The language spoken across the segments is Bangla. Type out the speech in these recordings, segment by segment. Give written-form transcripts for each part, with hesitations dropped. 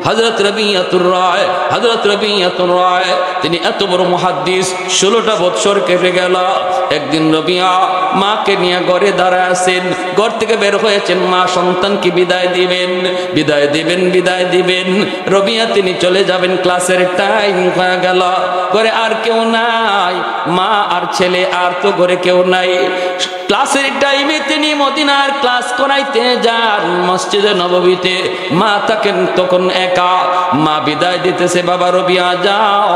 হযরত রবিয়াতুর রায়, হযরত রবিয়াতুর রায় তিনি এত বড় মুহাদ্দিস, 16টা বছর কেটে গেল। একদিন রবিয়া মাকে নিয়ে ঘরে দাঁড়ায় আছেন, ঘর থেকে বের হয়েছেন, মা সন্তানকে বিদায় দিবেন, বিদায় দিবেন, বিদায় দিবেন। রবিয়া তিনি চলে যাবেন, ক্লাসের টাইম হয়ে গেল, ঘরে আর কেউ নাই, মা আর ছেলে আর তো ঘরে কেউ নাই। ক্লাসের টাইমে তিনি মদিনার ক্লাস করাইতে যান মসজিদে নববীতে, মা থাকেন তখন একা। মা বিদায় দিতেছে, বাবা রবিয়া যাও।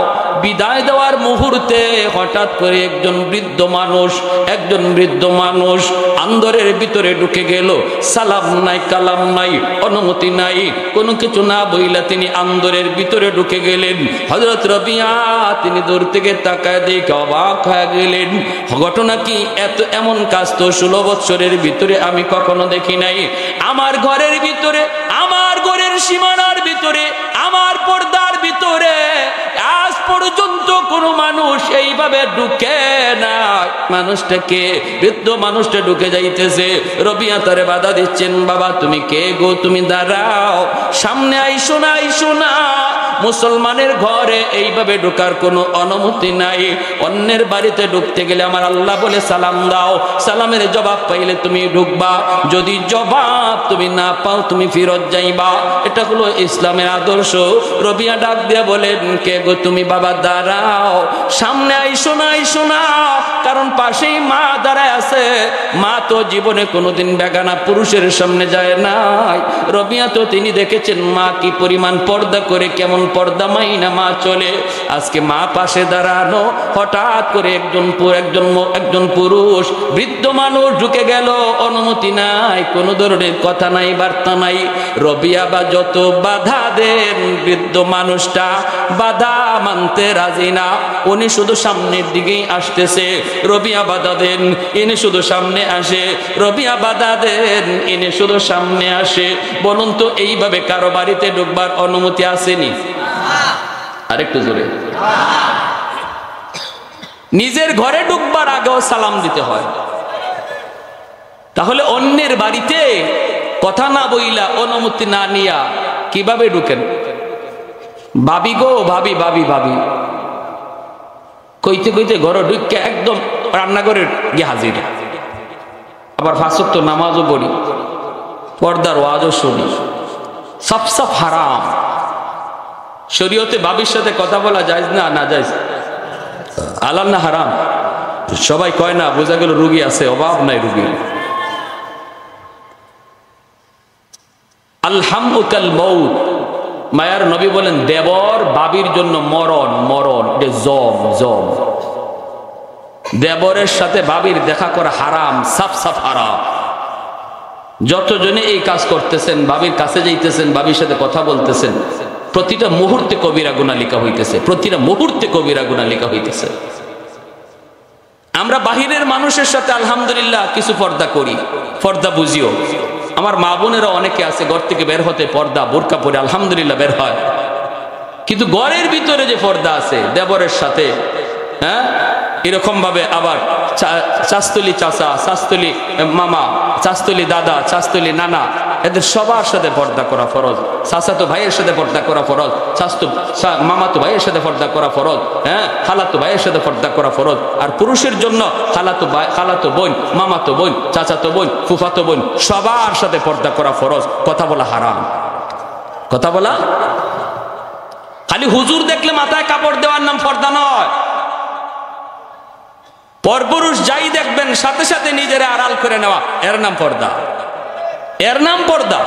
বিদায় দেওয়ার মুহূর্তে হঠাৎ করে একজন বৃদ্ধ মানুষ আন্দরের ভিতরে ঢুকে গেল। সালাম নাই, কালাম নাই, অনুমতি নাই, কোনো কিছু না বইলা তিনি আন্দরের ভিতরে ঢুকে গেলেন। হযরত রবিয়া তিনি দূর থেকে তাকায় দেখে অবাক হয়ে গেলেন। ঘটনা কি? এমন কাজ তো 16 বছরের ভিতরে আমি কখনো দেখি নাই। আমার ঘরের ভিতরে, আমার ঘরের সীমানার ভিতরে, আমার পর্দার ভিতরে আজ পর্যন্ত কোনো মানুষ এইভাবে ঢুকে না। মানুষটাকে, বৃদ্ধ মানুষটা ঢুকে যাইতেছে। রবিয়া তারে বাধা দিচ্ছেন, বাবা তুমি কে গো, তুমি দাঁড়াও, সামনে আইসো না, আইসো না। মুসলমানের ঘরে এইভাবে ঢোকার কোনো অনুমতি নাই। অন্যের বাড়িতে ঢুকতে গেলে আমার আল্লাহ বলে সালাম দাও, সালামের জবাব পাইলে তুমি ঢুকবা, যদি জবাব তুমি না পাও তুমি ফিরত যাইবা। এটা হলো ইসলামের আদর্শ। রবিয়া ডাক দিয়ে বলেন, কে গো তুমি, বাবা দাঁড়াও, সামনে আইসো না, আইসো না, কারণ পাশেই মা দাঁড়ায় আছে। মা তো জীবনে কোনোদিন বেগানা পুরুষের সামনে যায় নাই। রবিয়া তো তিনি দেখেছেন মা কি পরিমাণ পর্দা করে, কেমন পর্দা মাইনা মা চলে। আজকে মা পাশে দাঁড়ানো, হঠাৎ করে একজন পুরুষ বৃদ্ধ মানুষ ঢুকে গেল, অনুমতি নাই, কোনো ধরনের কথা নাই, বার্তা নাই। রবিয়া বা যত বাধা দেন, বৃদ্ধ মানুষটা বাধা মানতে রাজি না। উনি শুধু সামনের দিকেই আসতেছে, রবিয়া বাধা দেন, ইনি শুধু সামনে আসে, রবিয়া বাধা দেন, ইনি শুধু সামনে আসে। বলুন তো এইভাবে কারো বাড়িতে ঢুকবার অনুমতি আসেনি? আরেকটু জোরে। নিজের ঘরে ঢুকবার আগেও সালাম দিতে হয়, তাহলে অন্যের বাড়িতে কথা না বইলা, অনুমতি না নিয়া কিভাবে ঢুকেন? ভাবি গো, ভাবি, ভাবি, ভাবি কইতে কইতে ঘরে ঢুকে একদম রান্নাঘরে গিয়ে হাজির। আবার 5 ওয়াক্ত নামাজও পড়ি, পর্দার ওয়াজও শুনি, সব সব হারাম। শরীয়তে ভাবির সাথে কথা বলা যায় না? না জায়েজ? হালাল না হারাম? সবাই কয় না, বোঝা গেল রুগী আছে, অভাব নাই রুগী। আলহামুকাল মউত, মায়ার নবী বলেন দেবর বাবির জন্য মরণ, মরণ, জম জম। দেবরের সাথে বাবির দেখা করা হারাম, সাফ সাফ হারাম। যতজনে এই কাজ করতেছেন, বাবির কাছে যাইতেছেন, বাবির সাথে কথা বলতেছেন, প্রতিটা মুহূর্তে কবিরা গুনাহ লেখা হইতেছে, প্রতিটা মুহূর্তে কবিরা গুনাহ লেখা হইতেছে। আমরা বাহিরের মানুষের সাথে আলহামদুলিল্লাহ কিছু পর্দা করি, পর্দা বুঝিও। আমার মা বোনেরা অনেকে আছে ঘর থেকে বের হতে পর্দা বোরকা পরে আলহামদুলিল্লাহ বের হয়, কিন্তু ঘরের ভিতরে যে পর্দা আছে দেবরের সাথে, হ্যাঁ, এরকম ভাবে আবার চাস্তলি চাচা, চাস্তলি মামা, চাস্তলি দাদা, চাস্তলি নানা, এদের সবার সাথে পর্দা করা ফরজ। চাচাতো ভাইয়ের সাথে পর্দা করা ফরজ, মামাতো ভাইয়ের সাথে পর্দা করা ফরজ, হ্যাঁ, খালাতো ভাইয়ের সাথে পর্দা করা ফরজ। আর পুরুষের জন্য খালাতো বোন, মামাতো বোন, চাচাতো বোন, ফুফাতো বোন, সবার সাথে পর্দা করা ফরজ। কথা বলা হারাম, কথা বলা। খালি হুজুর দেখলে মাথায় কাপড় দেওয়ার নাম পর্দা নয়। পরপুরুষ যাই দেখবেন সাথে সাথে নিজের আড়াল করে নেওয়া, এর নাম পর্দা, এর নাম পর্দা।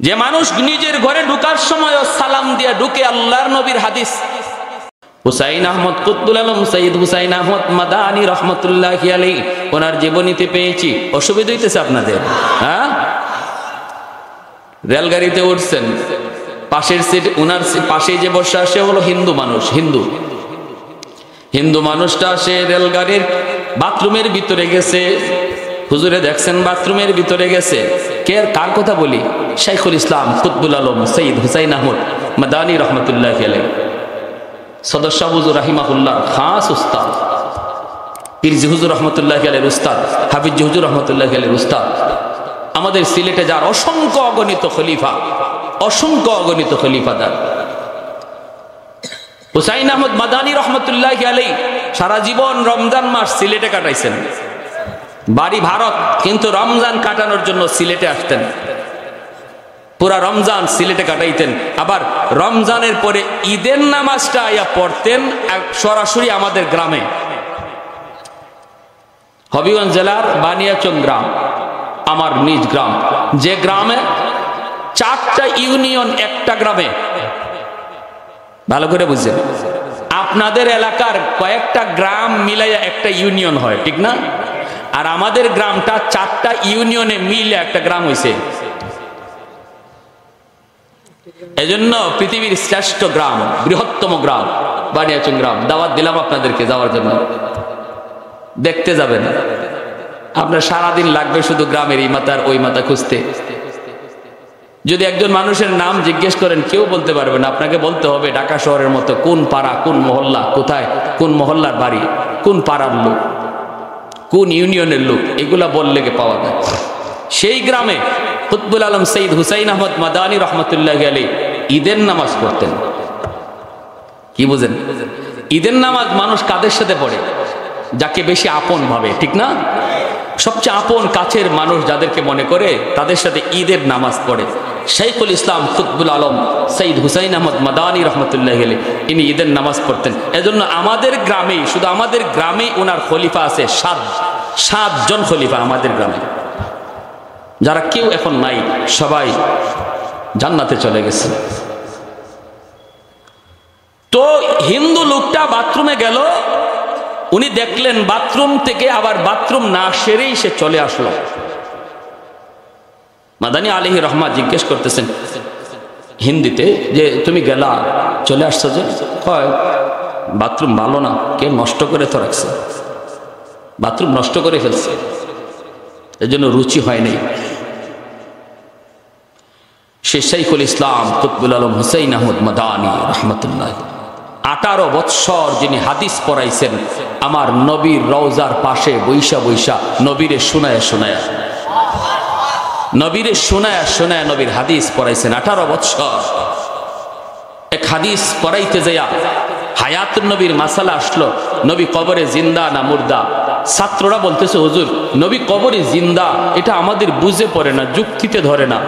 যে মানুষ নিজের ঘরে ঢুকার সময় সালাম দিয়ে ঢুকে, আল্লাহর নবীর হাদিস, হুসাইন আহমদ কুতুবুল আলম সৈয়দ হুসাইন আহমদ মাদানী রহমতুল্লাহি আলাইহি ওনার জীবনীতে পেয়েছি। অসুবিধা হইতেছে আপনাদের? হ্যাঁ, রেলগাড়িতে উঠছেন, পাশের সিট, ওনার পাশে যে বসে আসে হলো হিন্দু মানুষ, হিন্দু মানুষটা সে রেলগাড়ির বাথরুমের ভিতরে গেছে। হুজুরে দেখছেন বাথরুমের ভিতরে গেছে, কে কার কথা বলি? শাইখুল ইসলাম কুতুবুল আলম সৈয়দ হুসাইন আহমদ মাদানী রহমতুল্লাহি আলাইহি, সদস্য হুজুর রাহিমাহুল্লাহ খাস উস্তাদ, পীরজি হুজুর রহমতুল্লাহি আলাইহির উস্তাদ, হাফিজ হুজুর রহমতুল্লাহি আলাইহির উস্তাদ। আমাদের সিলেটে যার অসংখ্য অগণিত খলিফাদার। হুসাইন আহমদ মাদানী রহমতুল্লাহি আলাইহি সারা জীবন রমজান মাস সিলেটে কাটাইছেন, বাড়ি ভারত, কিন্তু রমজান কাটানোর জন্য সিলেটে আসতেন, পুরা রমজান সিলেটে কাটাইতেন। আবার রমজানের পরে ঈদের নামাজটা আইয়া পড়তেন সরাসরি আমাদের গ্রামে, হবিগঞ্জ জেলার বানিয়াচং গ্রাম, আমার নিজ গ্রাম, যে গ্রামে 4টা ইউনিয়ন একটা গ্রামে। ভালো করে বুঝছেন, আপনাদের এলাকার কয়েকটা গ্রাম মিলাইয়া একটা ইউনিয়ন হয়, ঠিক না? আর আমাদের গ্রামটা 4টা ইউনিয়নে মিলে একটা গ্রাম হইছে। এজন্য পৃথিবীর শ্রেষ্ঠ গ্রাম, বৃহত্তম গ্রাম বানিয়াচং গ্রাম। দাওয়াত দিলাম আপনাদেরকে যাওয়ার জন্য, দেখতে যাবেন। আপনার সারাদিন লাগবে শুধু গ্রামের এই মাথার ওই মাথা খুঁজতে। যদি একজন মানুষের নাম জিজ্ঞেস করেন কেউ বলতে পারবে না, আপনাকে বলতে হবে ঢাকা শহরের মতো কোন পাড়া, কোন মহল্লা, কোথায়, কোন মহল্লার বাড়ি, কোন পাড়ার লোক, কোন ইউনিয়নের লোক, এগুলা বললে পাওয়া যায়। সেই গ্রামে কুতবুল আলম সৈয়দ হুসাইন আহমদ মাদানী রহমতুল্লাহি আলাইহি ঈদের নামাজ পড়তেন। কি বুঝেন? ঈদের নামাজ মানুষ কাদের সাথে পড়ে? যাকে বেশি আপন ভাবে, ঠিক না? সবচেয়ে আপন কাছের মানুষ যাদেরকে মনে করে তাদের সাথে ঈদের নামাজ পড়ে। শাইখুল ইসলাম কুতবুল আলম সৈয়দ হুসাইন আহমদ মাদানী রহমতুল্লাহি আলাইহি ইনি ঈদের নামাজ পড়তেন। এজন্য আমাদের গ্রামেই, শুধু আমাদের গ্রামেই ওনার খলিফা আছে 7 জন খলিফা আমাদের গ্রামে, যারা কেউ এখন নাই, সবাই জান্নাতে চলে গেছে। তো হিন্দু লোকটা বাথরুমে গেল, উনি দেখলেন বাথরুম থেকে আবার বাথরুম না সেরেই সে চলে আসলো। মাদানী আলাইহি রহমা জিজ্ঞেস করতেছেন হিন্দিতে যে তুমি গেলা, চলে আসছো যে? হয় বাথরুম ভালো না, কে নষ্ট করে তো রাখছে, বাথরুম নষ্ট করে ফেলছে, এজন্য রুচি হয় নাই। সে শাইখুল ইসলাম কুতবুল আলম হুসাইন আহমদ মাদানী রহমতুল্লাহ 18 বৎসর যিনি হাদিস পড়াইছেন আমার নবীর রওজার পাশে বৈশা বৈশা, নবীরে শোনায়া শোনায়া নবীর হাদিস পড়াইছেন 18 বৎসর। এক হাদিস পড়াইতে যাইয়া হায়াতুন নবীর মাসালা আসলো, নবী কবরে জিন্দা না মুর্দা। ছাত্ররা বলতেছে হুজুর নবী কবরে জিন্দা, এটা আমাদের বুঝে পড়ে না, যুক্তিতে ধরে না।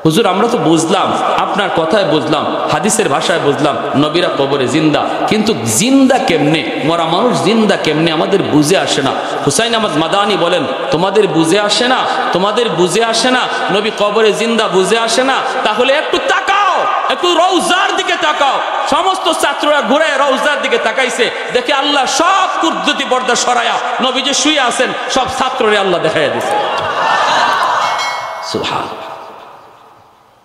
হুজুর আমরা তো বুঝলাম, আপনার কথায় বুঝলাম, হাদিসের ভাষায় বুঝলাম নবীরা কবরে জিন্দা, কিন্তু জিন্দা কেমনে, মরা মানুষ জিন্দা কেমনে আমাদের বুঝে আসে না। হুসাইন আহমদ মাদানী বলেন তোমাদের বুঝে আসে না, তোমাদের বুঝে আসে না, নবী কবরে জিন্দা বুঝে আসে না, তাহলে একটু তাকাও, একটু রওজার দিকে তাকাও। সমস্ত ছাত্ররা ঘুরে রওজার দিকে তাকাইছে, দেখে আল্লাহ সব কুদরতি পর্দা সরায়া নবী যে শুয়ে আছেন সব ছাত্ররে আল্লাহ দেখাইয়া দিয়েছে। সুবহানাল্লাহ,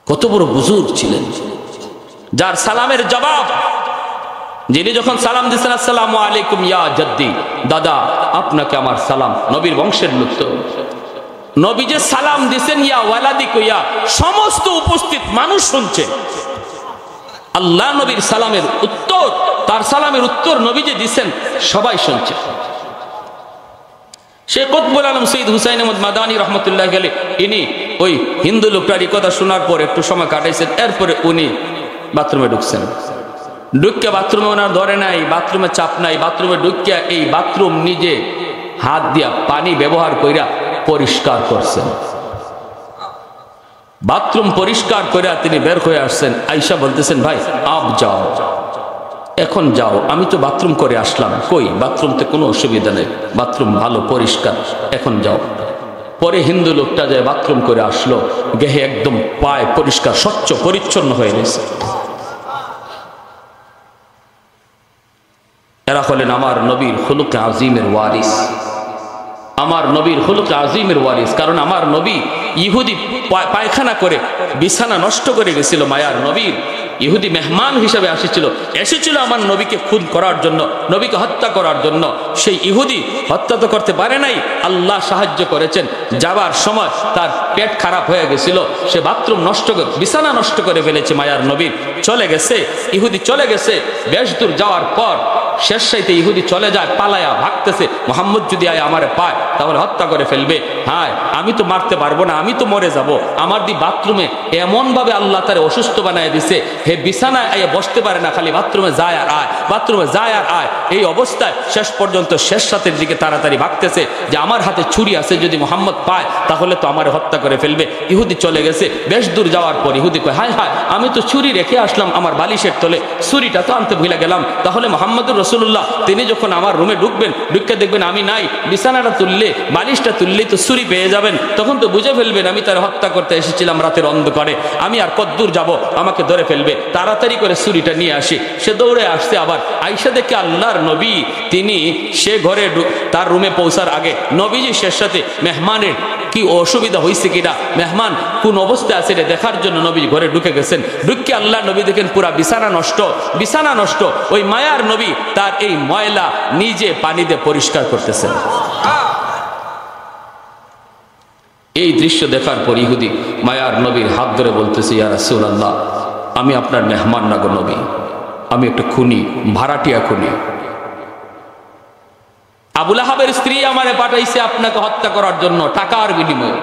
কত বড় বুজুর্গ ছিলেন, যার সালামের জবাব, যিনি যখন সালাম দিচ্ছেন আসসালামু আলাইকুম ইয়া জাদ্দি, দাদা আপনাকে আমার সালাম, নবীর বংশের লোক তো, নবী যে সালাম দিচ্ছেন ইয়া ওয়ালাদি কইয়া সমস্ত উপস্থিত মানুষ শুনছে। আল্লাহ নবীর সালামের উত্তর, তার সালামের উত্তর নবী যে দিচ্ছেন সবাই শুনছে। শেখ কুতবুল আলম সৈয়দ হুসাইন আহমদ মাদানী রহমতুল্লাহ আলাইহি ইনি ওই হিন্দু লোকটার এই কথা শোনার পর একটু সময় কাটাইছেন, এরপরে উনি বাথরুমে ঢুকছেন। ঢুকিয়া বাথরুমে ওনার ধরে নাই, বাথরুমে চাপ নাই, বাথরুমে ঢুকিয়া এই বাথরুম নিজে হাত দিয়া পানি ব্যবহার কইরা পরিষ্কার করছেন। বাথরুম পরিষ্কার কইরা তিনি বের হয়ে আসছেন, আয়েশা বলতেছেন ভাই আপ যাও, এখন যাও, আমি তো বাথরুম করে আসলাম। কই বাথরুমতে কোনো অসুবিধা নেই, বাথরুম ভালো পরিষ্কার, এখন যাও। পরে হিন্দু লোকটা যায় বাথরুম করে আসলো, গেহে একদম পায় পরিষ্কার স্বচ্ছ পরিচ্ছন্ন হয়ে গেছে। এরা হলেন আমার নবীর খুলুকে আজিমের ওয়ারিস, আমার নবীর খুলুকে আজিমের ওয়ারিস। কারণ আমার নবী ইহুদি পায়খানা করে বিছানা নষ্ট করে গেছিল, মায়ার নবীর ইহুদি মেহমান হিসেবে এসেছিল আমার নবীকে খুন করার জন্য, নবীকে হত্যা করার জন্য। সেই ইহুদি হত্যা তো করতে পারে নাই, আল্লাহ সাহায্য করেছেন। যাবার সময় তার পেট খারাপ হয়ে গেছিল, সে বাথরুম নষ্ট করে বিছানা নষ্ট করে ফেলেছে মায়ার নবীর, চলে গেছে, ইহুদি চলে গেছে। বেশ দূর যাওয়ার পর শেষ সাইতে ইহুদি চলে যায়, পালায়া ভাগতেছে, মোহাম্মদ যদি আয় আমারে পায় তাহলে হত্যা করে ফেলবে। হ্যাঁ, আমি তো মারতে পারবো না, আমি তো মরে যাব। আমার দি বাথরুমে এমনভাবে আল্লাহ তারে অসুস্থ বানায় দিছে, হে বিছানায় আয় বসতে পারে না, খালি বাথরুমে যায় আর আয়, বাথরুমে যায় আর আয়। এই অবস্থায় শেষ পর্যন্ত শেষ রাতের দিকে তাড়াতাড়ি ভাগতেছে যে আমার হাতে ছুরি আছে, যদি মোহাম্মদ পায় তাহলে তো আমার হত্যা করে ফেলবে। ইহুদি চলে গেছে। বেশ দূর যাওয়ার পর ইহুদি কয়, হায় হায়, আমি তো ছুরি রেখে আসলাম আমার বালিশের তলে, ছুরিটা তো আনতে ভুলে গেলাম। তাহলে মোহাম্মদুর রাসূলুল্লাহ তিনি যখন আমার রুমে ঢুকবেন, ঢুকে দেখবেন আমি নাই, বিছানাটা তুললে, বালিশটা তুললেই তো ছুরি পেয়ে যাবেন, তখন তো বুঝে ফেলবেন আমি তার হত্যা করতে এসেছিলাম রাতের অন্ধকারে, আমি আর কদ্দূর যাব, আমাকে ধরে ফেলবে। তাড়াতাড়ি করে ছুরিটা নিয়ে আসি। সে দৌড়ে আসছে, আবার আইসা দেখে আল্লাহর নবী তিনি সে ঘরে তার রুমে পৌঁছার আগে নবীজি শেষ সাথে মেহমানের কি অসুবিধা হয়েছে কিনা, মেহমান কোন অবস্থায় আছে দেখার জন্য নবী ঘরে ঢুকে গেছেন। ঢুকে আল্লাহ নবী দেখেন পুরা বিছানা নষ্ট, বিছানা নষ্ট। ওই মায়ার নবী তার এই ময়লা নিজে পানি দিয়ে পরিষ্কার করতেছেন। এই দৃশ্য দেখার পর ইহুদি মায়ার নবীর হাত ধরে বলতেছে, ইয়া রাসূলুল্লাহ, আমি আপনার মেহমান না গো নবী, আমি একটা খুনি, ভাড়াটিয়া খুনি। আবু লাহাবের স্ত্রী আমারে পাঠাইছে আপনাকে হত্যা করার জন্য টাকার বিনিময়ে,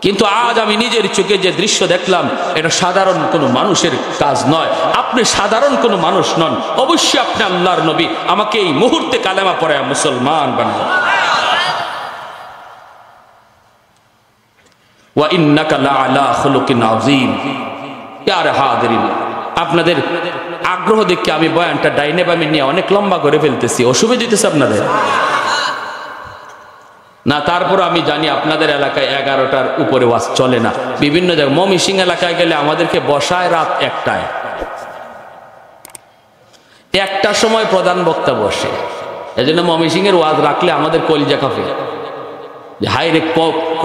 কিন্তু আজ আমি নিজের চোখে যে দৃশ্য দেখলাম এটা সাধারণ কোনো মানুষের কাজ নয়। আপনি সাধারণ কোনো মানুষ নন, অবশ্যই আপনি আল্লাহর নবী, আমাকে এই মুহূর্তে কালেমা পড়ে মুসলমান বানান। ওয়া ইন্নাকা লাআলা খুলুকিন আযীম। ইয়া হাজিরিন, আপনাদের আগ্রহ দেখে আমি বয়ানটা ডাইনে বামে নিয়ে অনেক লম্বা করে ফেলতেছি, অসুবিধা দিতেছে আপনাদের না? তারপর আমি জানি আপনাদের এলাকায় 11টার উপরে ওয়াজ চলে না। বিভিন্ন জায়গায় ময়মনসিংহ এলাকায় গেলে আমাদেরকে বসায় রাত 1টায়, 1টার সময় প্রধান বক্তা বসে। এজন্য ময়মনসিংহের ওয়াজ রাখলে আমাদের কলিজা কাঁপে যে হাই রে,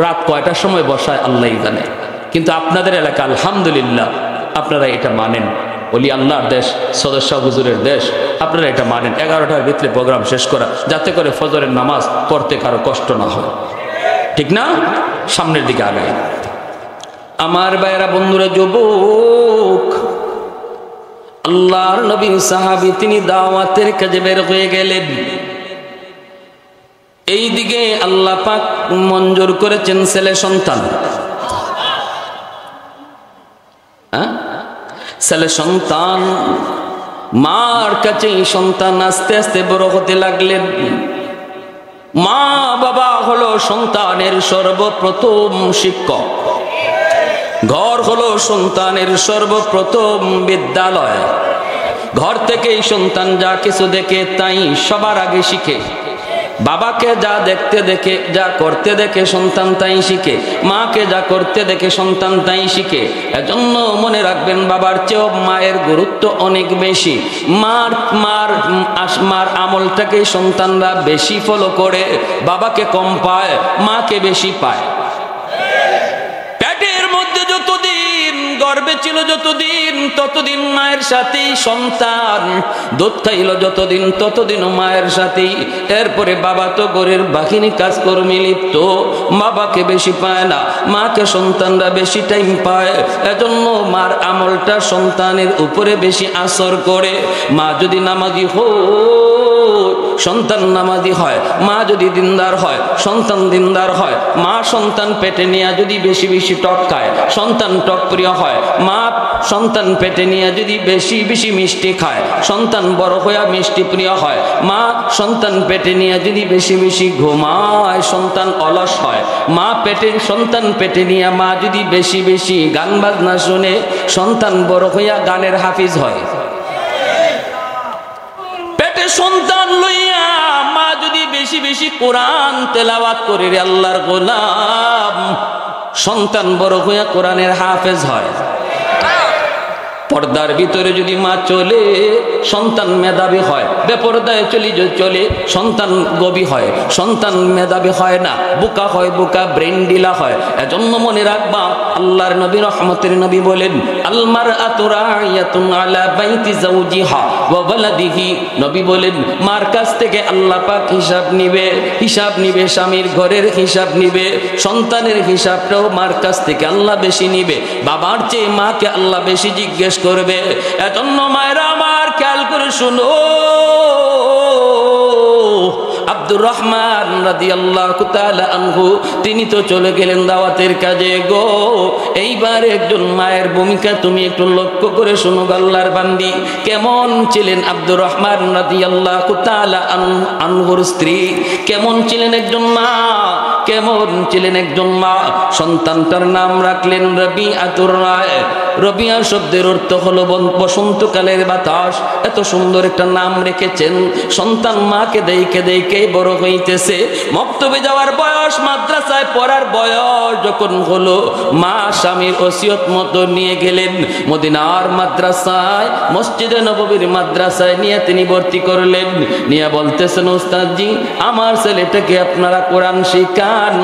রাত কয়টার সময় বসায় আল্লাহই জানে। কিন্তু আপনাদের এলাকা আলহামদুলিল্লাহ আপনারা এটা মানেন, বলি আল্লাহর দেশ, সদস্য হুজুরের দেশ, আপনারা এটা মানেন 11টার ভিতরে প্রোগ্রাম শেষ করা, যাতে করে ফজরের নামাজ পড়তে কারো কষ্ট না হয়, ঠিক না? সামনের দিকে আগায়। আমার ভাইয়েরা, বন্ধুরা, যুবক, আল্লাহর নবী সাহাবী তিনি দাওয়াতের কাজে বের হয়ে গেলেন। এই দিকে আল্লাহ পাক মঞ্জুর করেছেন ছেলে সন্তান, ছেলে সন্তান। মার কাছে সন্তান আস্তে আস্তে বড় হতে লাগলেন। মা বাবা হলো সন্তানের সর্বপ্রথম শিক্ষক, ঘর হলো সন্তানের সর্বপ্রথম বিদ্যালয়। ঘর থেকেই সন্তান যা কিছু দেখে তাই সবার আগে শিখে। বাবাকে যা দেখতে দেখে, যা করতে দেখে সন্তান তাই শিখে, মাকে যা করতে দেখে সন্তান তাই শিখে। এজন্য মনে রাখবেন, বাবার চেয়েও মায়ের গুরুত্ব অনেক বেশি। মার আমলটাকে সন্তানরা বেশি ফলো করে, বাবাকে কম পায়, মাকে বেশি পায়। পেটের মধ্যে যতদিন, গর্ভে ছিল যতদিন, ততদিন মায়ের সাথেই সন্তান। দুধ খাইল যতদিন, ততদিন মায়ের সাথেই। এরপরে বাবা তো ঘরের বাহিনী কাজকর্মে লিপ্ত, বাবাকে বেশি পায় না, মাকে সন্তানরা বেশি টাইম পায়। এজন্য মার আমলটা সন্তানের উপরে বেশি আসর করে। মা যদি নামাজি হয়, সন্তান নামাজি হয়। মা যদি দিনদার হয়, সন্তান দিনদার হয়। মা সন্তান পেটে নিয়ে যদি বেশি বেশি টক খায়, সন্তান টক প্রিয় হয়। মা সন্তান পেটে নিয়ে যদি বেশি বেশি মিষ্টি খায়, সন্তান বড় হয়ে মিষ্টি প্রিয় হয়। মা সন্তান পেটে নিয়ে যদি বেশি বেশি ঘুমায়, সন্তান অলস হয়। সন্তান পেটে নিয়ে মা যদি বেশি বেশি গান বাজনা শুনে, সন্তান বড় হইয়া গানের হাফিজ হয়। পেটে সন্তান লইয়া মা যদি বেশি বেশি কোরআন তেলাওয়াত করে, আল্লাহর গোলাম, সন্তান বড় হইয়া কোরআনের হাফেজ হয়। পর্দার ভিতরে যদি মা চলে, সন্তান মেধাবী হয়। বেপর্দায় চলে সন্তান গবি হয়, সন্তান মেধাবী হয় না, বোকা হয়, বোকা ব্রেন ডিলা হয়। এজন্য মনে রাখবা, আল্লাহর নবী রহমতের নবী বলেন, আল মারআতু রাইয়াতুন আলা বাইতি যাওজিহা ওয়া ওয়ালাদিহি। নবী বলেন, মার কাছ থেকে আল্লাহ পাক হিসাব নিবে, স্বামীর ঘরের হিসাব নিবে, সন্তানের হিসাবটাও মার কাছ থেকে আল্লাহ বেশি নিবে। বাবার চেয়ে মাকে আল্লাহ বেশি জিজ্ঞেস করবে। এজন্য মায়েরা আমার খেয়াল করে শুনো, আব্দুর রহমান রাদিয়াল্লাহু তাআলা আনহু তিনি তো চলে গেলেন দাওয়াতের কাজে গো। এইবার একজন মায়ের ভূমিকা তুমি একটু লক্ষ্য করে শোনো। আল্লাহর বান্দি কেমন ছিলেন আব্দুর রহমান রাদিয়াল্লাহু তাআলা আনহুর স্ত্রী, কেমন ছিলেন একজন মা, কেমন ছিলেন একজন মা। সন্তানটার নাম রাখলেন রবিআতুর রায়। রবিয়া শব্দের অর্থ হলো বসন্তকালের বাতাস। এত সুন্দর একটা নাম রেখেছেন। সন্তান মাকে দেখে দেখে বড় হইতেছে। মক্তবে যাওয়ার বয়স, মাদ্রাসায় পড়ার বয়স যখন হলো, মা স্বামীর ওসিয়ত মতো নিয়ে গেলেন মদিনার মাদ্রাসায়, মসজিদে নববীর মাদ্রাসায় নিয়ে তিনি ভর্তি করলেন। নিয়ে বলতেছেন, ওস্তাদজি আমার ছেলেটাকে আপনারা কোরআন শিখান,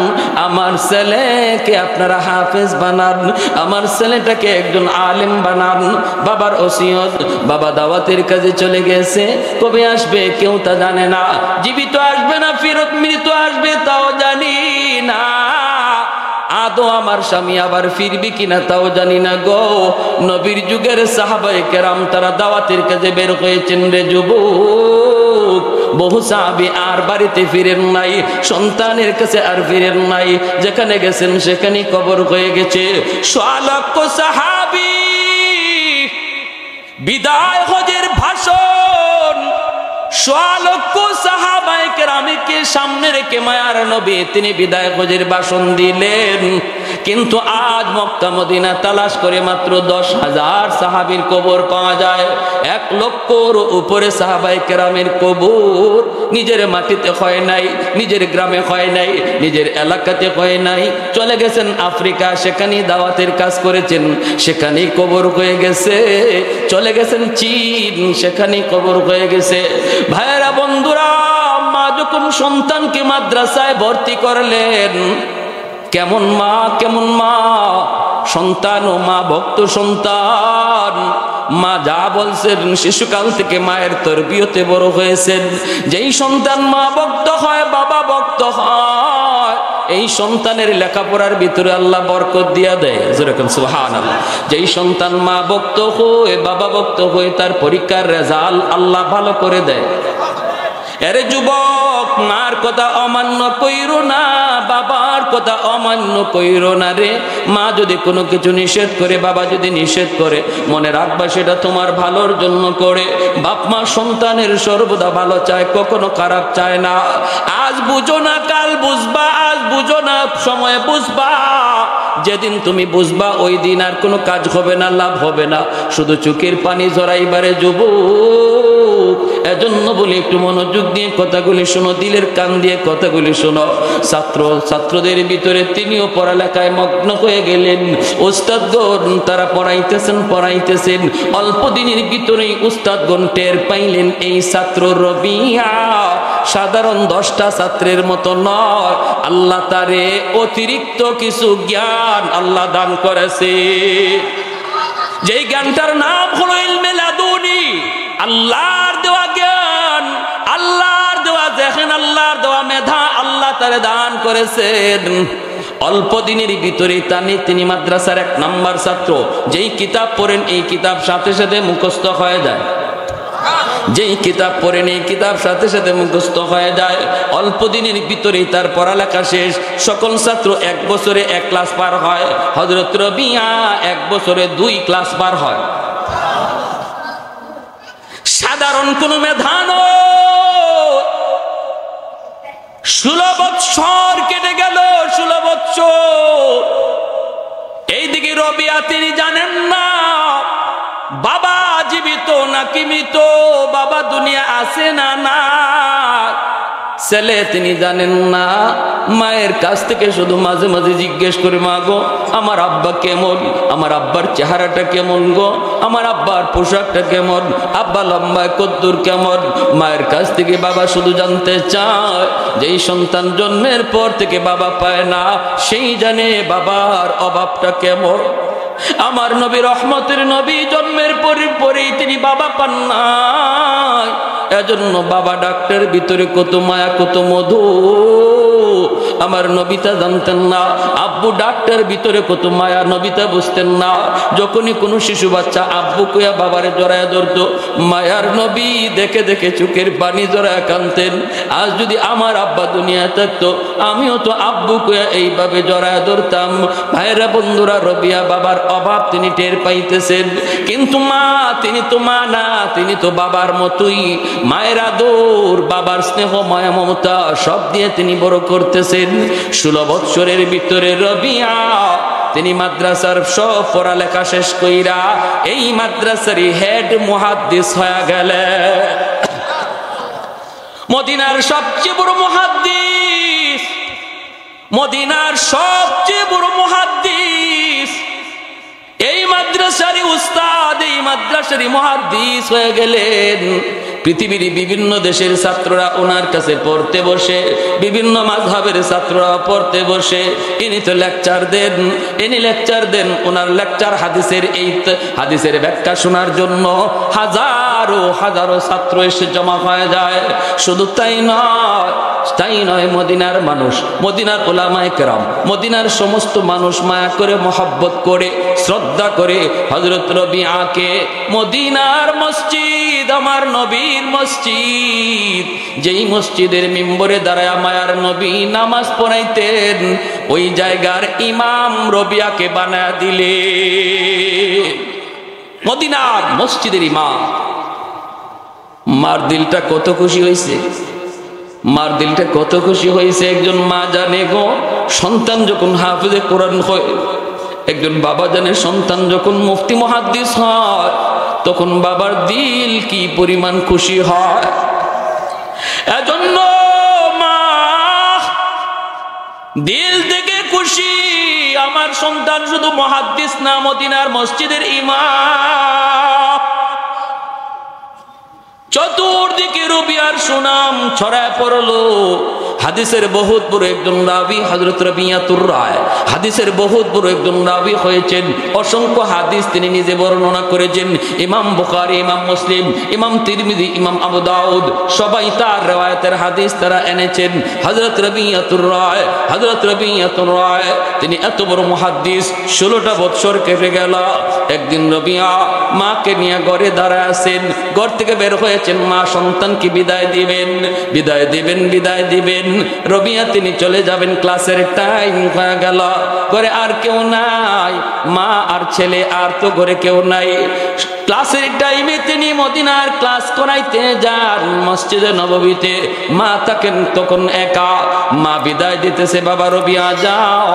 আমার ছেলেকে আপনারা হাফেজ বানান, আমার ছেলেটাকে একজন আলেম বানান। বাবার ওসিয়ত, বাবা দাওয়াতের কাজে চলে গেছে। কবে আসবে কেউ তা জানে না, জীবিত আসবে না ফেরত মৃত আসবে তাও জানি না, আদৌ আমার স্বামী আবার ফিরবে কিনা তাও জানি না গো। নবীর যুগের সাহাবায়ে কেরাম তারা দাওয়াতের কাজে বের হয়েছেন রে যুবক। বহু সাহাবী আর বাড়িতে ফিরেন নাই, সন্তানের কাছে আর ফিরেন নাই, যেখানে গেছেন সেখানেই কবর হয়ে গেছে। লক্ষ সাহাবী বিদায় হজের ভাষণ, লক্ষ সাহাবায়ে কেরামকে সামনে রেখে মায়ার নবী তিনি বিদায় হজের ভাষণ দিলেন। কিন্তু আজ মক্কা মদিনা তালাশ করে মাত্র 10,000 সাহাবীর কবর পাওয়া যায়। 1 লক্ষর উপরে সাহাবায়ে কেরামের কবর নিজের মাটিতে হয় নাই, নিজের গ্রামে হয় নাই, নিজের এলাকাতে হয় নাই। চলে গেছেন আফ্রিকা, সেখানেই দাওয়াতের কাজ করেছেন, সেখানেই কবর হয়ে গেছে। চলে গেছেন চীন, সেখানেই কবর হয়ে গেছে। ভাইয়েরা বন্ধুরা, মা যখন সন্তানকে মাদ্রাসায় ভর্তি করলেন, কেমন মা, কেমন মা। সন্তান ও মা ভক্ত সন্তান, মা যা বলছেন শিশুকাল থেকে মায়ের তরবিয়তে বড় হয়েছেন। যেই সন্তান মা ভক্ত হয়, বাবা ভক্ত হয়, এই সন্তানের লেখাপড়ার ভিতরে আল্লাহ বরকত দিয়া দেয়। যেরকম সুবহানাল্লাহ। যেই সন্তান মা ভক্ত হয়ে বাবা ভক্ত হয়ে তার পরীক্ষার রেজাল্ট আল্লাহ ভালো করে দেয়। এরে যুবক, মার কথা অমান্য কইরো না, বাবার কথা অমান্য কইরো না রে। মা যদি কোনো কিছু নিষেধ করে, বাবা যদি নিষেধ করে, মনে রাখবা সেটা তোমার ভালোর জন্য করে। বাপ মা সন্তানের সর্বদা ভালো চায়, কখনো খারাপ চায় না। আজ বুঝো না কাল বুঝবা, আজ বুঝো না সময় বুঝবা। যেদিন তুমি বুঝবা ওই দিন আর কোনো কাজ হবে না, লাভ হবে না, শুধু চোখের পানি ঝরাইবারে যুবক। এজন্য বলি একটু মনোযোগ দিয়ে কথাগুলি শোনো, দিলের কান দিয়ে কথাগুলি শোনো। ছাত্রদের ভিতরে তিনিও পড়ালেখায় মগ্ন হয়ে গেলেন। উস্তাদগণ তারা পড়াইতেছেন। অল্প দিনের ভিতরেই উস্তাদগণ টের পাইলেন এই ছাত্র রবিয়া সাধারণ 10টা ছাত্রের মতো নয়, আল্লাহ তারে অতিরিক্ত কিছু জ্ঞান আল্লাহ দান করেছে। যেই জ্ঞানটার নাম হলো ইলমে লাদুনি, আল্লাহর দেওয়া জ্ঞান, আল্লাহর দেওয়া দেখেন, আল্লাহর দেওয়া মেধা আল্লাহ তারে দান করেছেন। অল্প দিনের ভিতরে তিনি মাদ্রাসার 1 নাম্বার ছাত্র। যেই কিতাব পড়েন এই কিতাব সাথে সাথে মুখস্থ হয়ে যায়, যেই কিতাব পড়েন এই কিতাব সাথে সাথে মুখস্থ হয়ে যায়। অল্প দিনের ভিতরেই তার পড়ালেখা শেষ। সকল ছাত্র 1 বছরে 1 ক্লাস পার হয়, হযরত রবিয়া 1 বছরে 2 ক্লাস পার হয়। সাধারণ কোন মেধা নয়। 16 বছর কেটে গেল, 16 বছর। এইদিকে রবিয়া তিনি জানেন না বাবা জীবিত নাকি মৃত, বাবা দুনিয়া আছে না না। ছেলে তিনি জানেন না। মায়ের কাছ থেকে শুধু মাঝে মাঝে জিজ্ঞেস করে, মা গো আমার আব্বা কেমন, আমার আব্বার চেহারাটা কেমন গো, আমার আব্বার পোশাকটা কেমন, আব্বা লম্বায় কদ্দুর কেমন। মায়ের কাছ থেকে বাবা শুধু জানতে চায়। যেই সন্তান জন্মের পর থেকে বাবা পায় না, সেই জানে বাবার অভাবটা কেমন। আমার নবী রহমতের নবী জন্ম জন্মের পরেই তিনি বাবা পান নাই, এজন্য বাবা ডাক্তার ভিতরে কত মায়া কত মধু আমার নবিতা জানতেন না। আব্বু ডাক্তার ভিতরে কত মায়া নবিতা বুঝতেন না। যখনই কোনো শিশু বাচ্চা আব্বু কইয়া বাবারে জড়ায় ধরতো, মায়ার নবী দেখে দেখে চোখের পানি জড়ায় কাঁদতেন। আজ যদি আমার আব্বা দুনিয়া থাকতো, আমিও তো আব্বু কইয়া এইভাবে জড়ায় ধরতাম। ভাইরা বন্ধুরা, রবিয়া বাবার অভাব তিনি টের পাইতেছেন, কিন্তু মা, তিনি তো মা না, তিনি তো বাবার মতোই। মায়ের আদর, বাবার স্নেহ, মায়া, মমতা সব দিয়ে তিনি বড় করতেছেন। 16 বৎসরের ভিতরে রবিয়া তিনি মাদ্রাসার সব পড়ালেখা শেষ কইরা এই মাদ্রাসারই হেড মুহাদ্দিস হয়ে গেলেন। মদিনার সবচেয়ে বড় মুহাদ্দিস, মদিনার সবচেয়ে বড় মুহাদ্দিস, এই মাদ্রাসারই উস্তাদ, এই মাদ্রাসারই মুহাদ্দিস হয়ে গেলেন। পৃথিবীর বিভিন্ন দেশের ছাত্ররা ওনার কাছে পড়তে বসে, বিভিন্ন মাযহাবের ছাত্ররা পড়তে বসে। ইনি তো লেকচার দেন, ইনি লেকচার দেন। ওনার লেকচার হাদিসের ব্যাখ্যা শোনার জন্য হাজারো হাজারো ছাত্র এসে জমা হয়ে যায়। শুধু তাই নয়, মদিনার মানুষ, মদিনার উলামায়ে কেরাম, মদিনার সমস্ত মানুষ মায়া করে, মহব্বত করে, শ্রদ্ধা করে হযরত রবিআকে। মদিনার মসজিদ আমার নবীর মসজিদ, যেই মসজিদের মিম্বরে দাঁড়ায় মায়ার নবী নামাজ পড়াইতেন, ওই জায়গার ইমাম রবিআকে বানায়া দিলে মদিনার মসজিদের ইমাম। মার দিলটা কত খুশি হয়েছে, মার দিলটা কত খুশি হয়েছে। একজন মা জানে গো, সন্তান যখন হাফেজে কোরআন হয়, একজন বাবা জানে সন্তান যখন মুফতি মুহাদ্দিস হয়, তখন বাবার দিল কি পরিমাণ খুশি হয়। এজন্য মা দিল থেকে খুশি, আমার সন্তান শুধু মুহাদ্দিস না, মদিনার মসজিদের ইমাম। চতুর্দিকে রবিয়ার সুনাম ছড়ায় পড়লো। হাদিসের বহুত বড় একজন রাবী হযরত রবিয়াতুর রায়, হাদিসের বহুত বড় একজন রাবী হয়েছেন। অসংখ্য হাদিস তিনি নিজে বর্ণনা করেছেন। ইমাম বুখারী, ইমাম মুসলিম, ইমাম তিরমিজি, ইমাম আবু দাউদ সবাই তার riwayaতের হাদিস তারা এনেছেন। হযরত রবিয়াতুর রায়, হযরত রবিয়াতুর রায় তিনি এত বড় মুহাদ্দিস। 16টা বছর কেটে গেল। একদিন রবিয়া মাকে নিয়ে ঘরে দাঁড়ায় আছেন। ঘর থেকে বের হয়েছেন, মা সন্তানকে বিদায় দিবেন, বিদায় দিবেন, বিদায় দিবেন। রবিয়া তিনি চলে যাবেন, ক্লাসের টাইম হয়ে গেল। ঘরে আর কেউ নাই, মা আর ছেলে, আর তো ঘরে কেউ নাই। ক্লাসের টাইমে তিনি মদিনার ক্লাস করাইতে যান মসজিদে নববীতে। মা থাকেন তখন একা। মা বিদায় দিতেছে, বাবা রবিয়া যাও।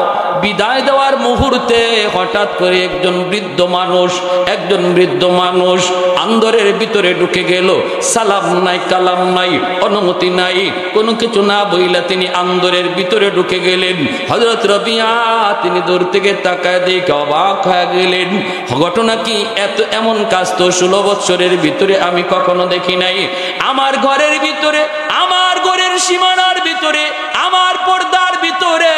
বিদায় দেওয়ার মুহূর্তে হঠাৎ করে একজন বৃদ্ধ মানুষ আন্দরের ভিতরে ঢুকে গেল। সালাম নাই, কালাম নাই, অনুমতি নাই, কোনো কিছু না বইলা তিনি আন্দরের ভিতরে ঢুকে গেলেন। হযরত রবিয়া তিনি দূর থেকে তাকায় দেখে অবাক হয়ে গেলেন। ঘটনা কি? এমন কাজ তো 16 বছরের ভিতরে আমি কখনো দেখি নাই। আমার ঘরের ভিতরে, আমার ঘরের সীমানার ভিতরে, আমার পর্দার ভিতরে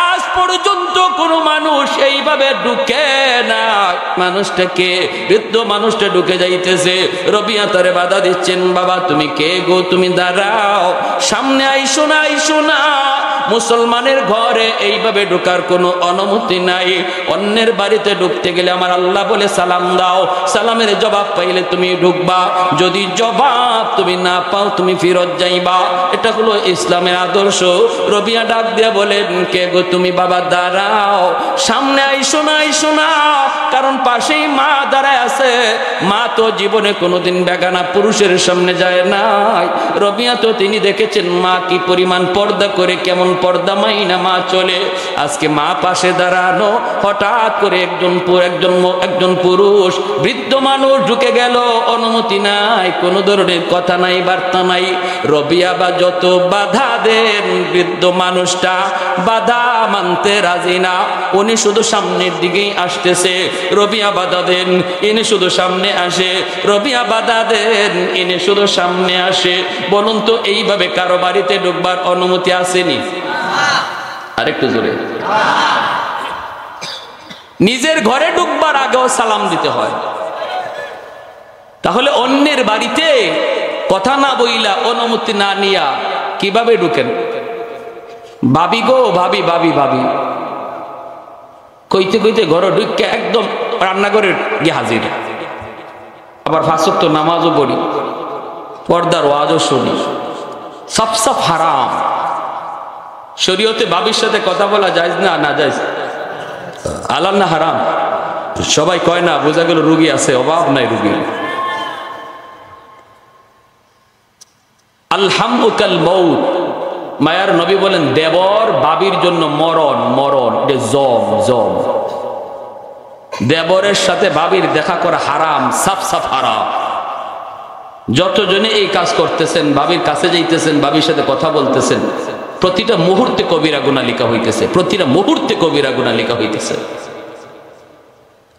আজ পর্যন্ত কোনো মানুষ এইভাবে ঢুকে না। মানুষটাকে, বৃদ্ধ মানুষটা ঢুকে যাইতেছে। রবিয়া তারে বাধা দিচ্ছেন, বাবা তুমি কে গো, তুমি দাঁড়াও, সামনে আইসো না, আইসো না। মুসলমানের ঘরে এইভাবে ঢোকার কোনো অনুমতি নাই। অন্যের বাড়িতে ঢুকতে গেলে আমার আল্লাহ বলে সালাম দাও, সালামের জবাব পাইলে তুমি ঢুকবা, যদি জবাব তুমি না পাও তুমি ফিরত যাইবা। এটা হলো ইসলামের আদর্শ। রবিয়া ডাক দিয়ে বলেন, কে গো তুমি, বাবা দাঁড়াও, সামনে আইসো না, আইসো না। কারণ পাশেই মা দাঁড়ায় আছে। মা তো জীবনে কোনোদিন বেগানা পুরুষের সামনে যায় নাই। রবিয়া তো তিনি দেখেছেন মা কি পরিমাণ পর্দা করে, কেমন পর্দা মাইনা মা চলে। আজকে মা পাশে দাঁড়ানো, হঠাৎ করে একজন পুরুষ বৃদ্ধ মানুষ ঢুকে গেল। অনুমতি নাই, কোনো ধরনের কথা নাই, বার্তা নাই। রবিয়া বা যত বাধা দেন, বৃদ্ধ মানুষটা বাধা মানতে রাজি না। উনি শুধু সামনের দিকেই আসতেছে, রবিয়া বাধা দেন, ইনি শুধু সামনে আসে। রবিয়া বাধা দেন, ইনি শুধু সামনে আসে। বলুন তো, এইভাবে কারো বাড়িতে ঢুকবার অনুমতি আসেনি? আরেকটু জোরে। নিজের ঘরে ঢুকবার আগেও সালাম দিতে হয়। তাহলে অন্যের বাড়িতে কথা না বইলা, অনুমতি না নিয়া কিভাবে ঢুকেন? ভাবি গো, ভাবি ভাবি ভাবি কইতে কইতে ঘর ঢুকে একদম রান্নাঘরে গিয়ে হাজির। আবার 5 ওয়াক্ত নামাজও পড়ি, পর্দার ওয়াজও শুনি, সব সব হারাম। শরীয়তে ভাবির সাথে কথা বলা যায় না? না যায়। হালাল না হারাম? সবাই কয় না, বোঝা গেল রুগী আছে, অভাব নাই রুগী। আলহামুকাল মউত, মায়ার নবী বলেন দেবর বাবির জন্য মরণ, মরণ জম জম। দেবরের সাথে বাবির দেখা করা হারাম, সাফ সাফ হারাম। যতজনে এই কাজ করতেছেন, বাবির কাছে যাইতেছেন, বাবির সাথে কথা বলতেছেন, প্রতিটা মুহূর্তে কবিরা গুনাহ লেখা হইতেছে, প্রতিটা মুহূর্তে কবিরা গুনাহ লেখা হইতেছে।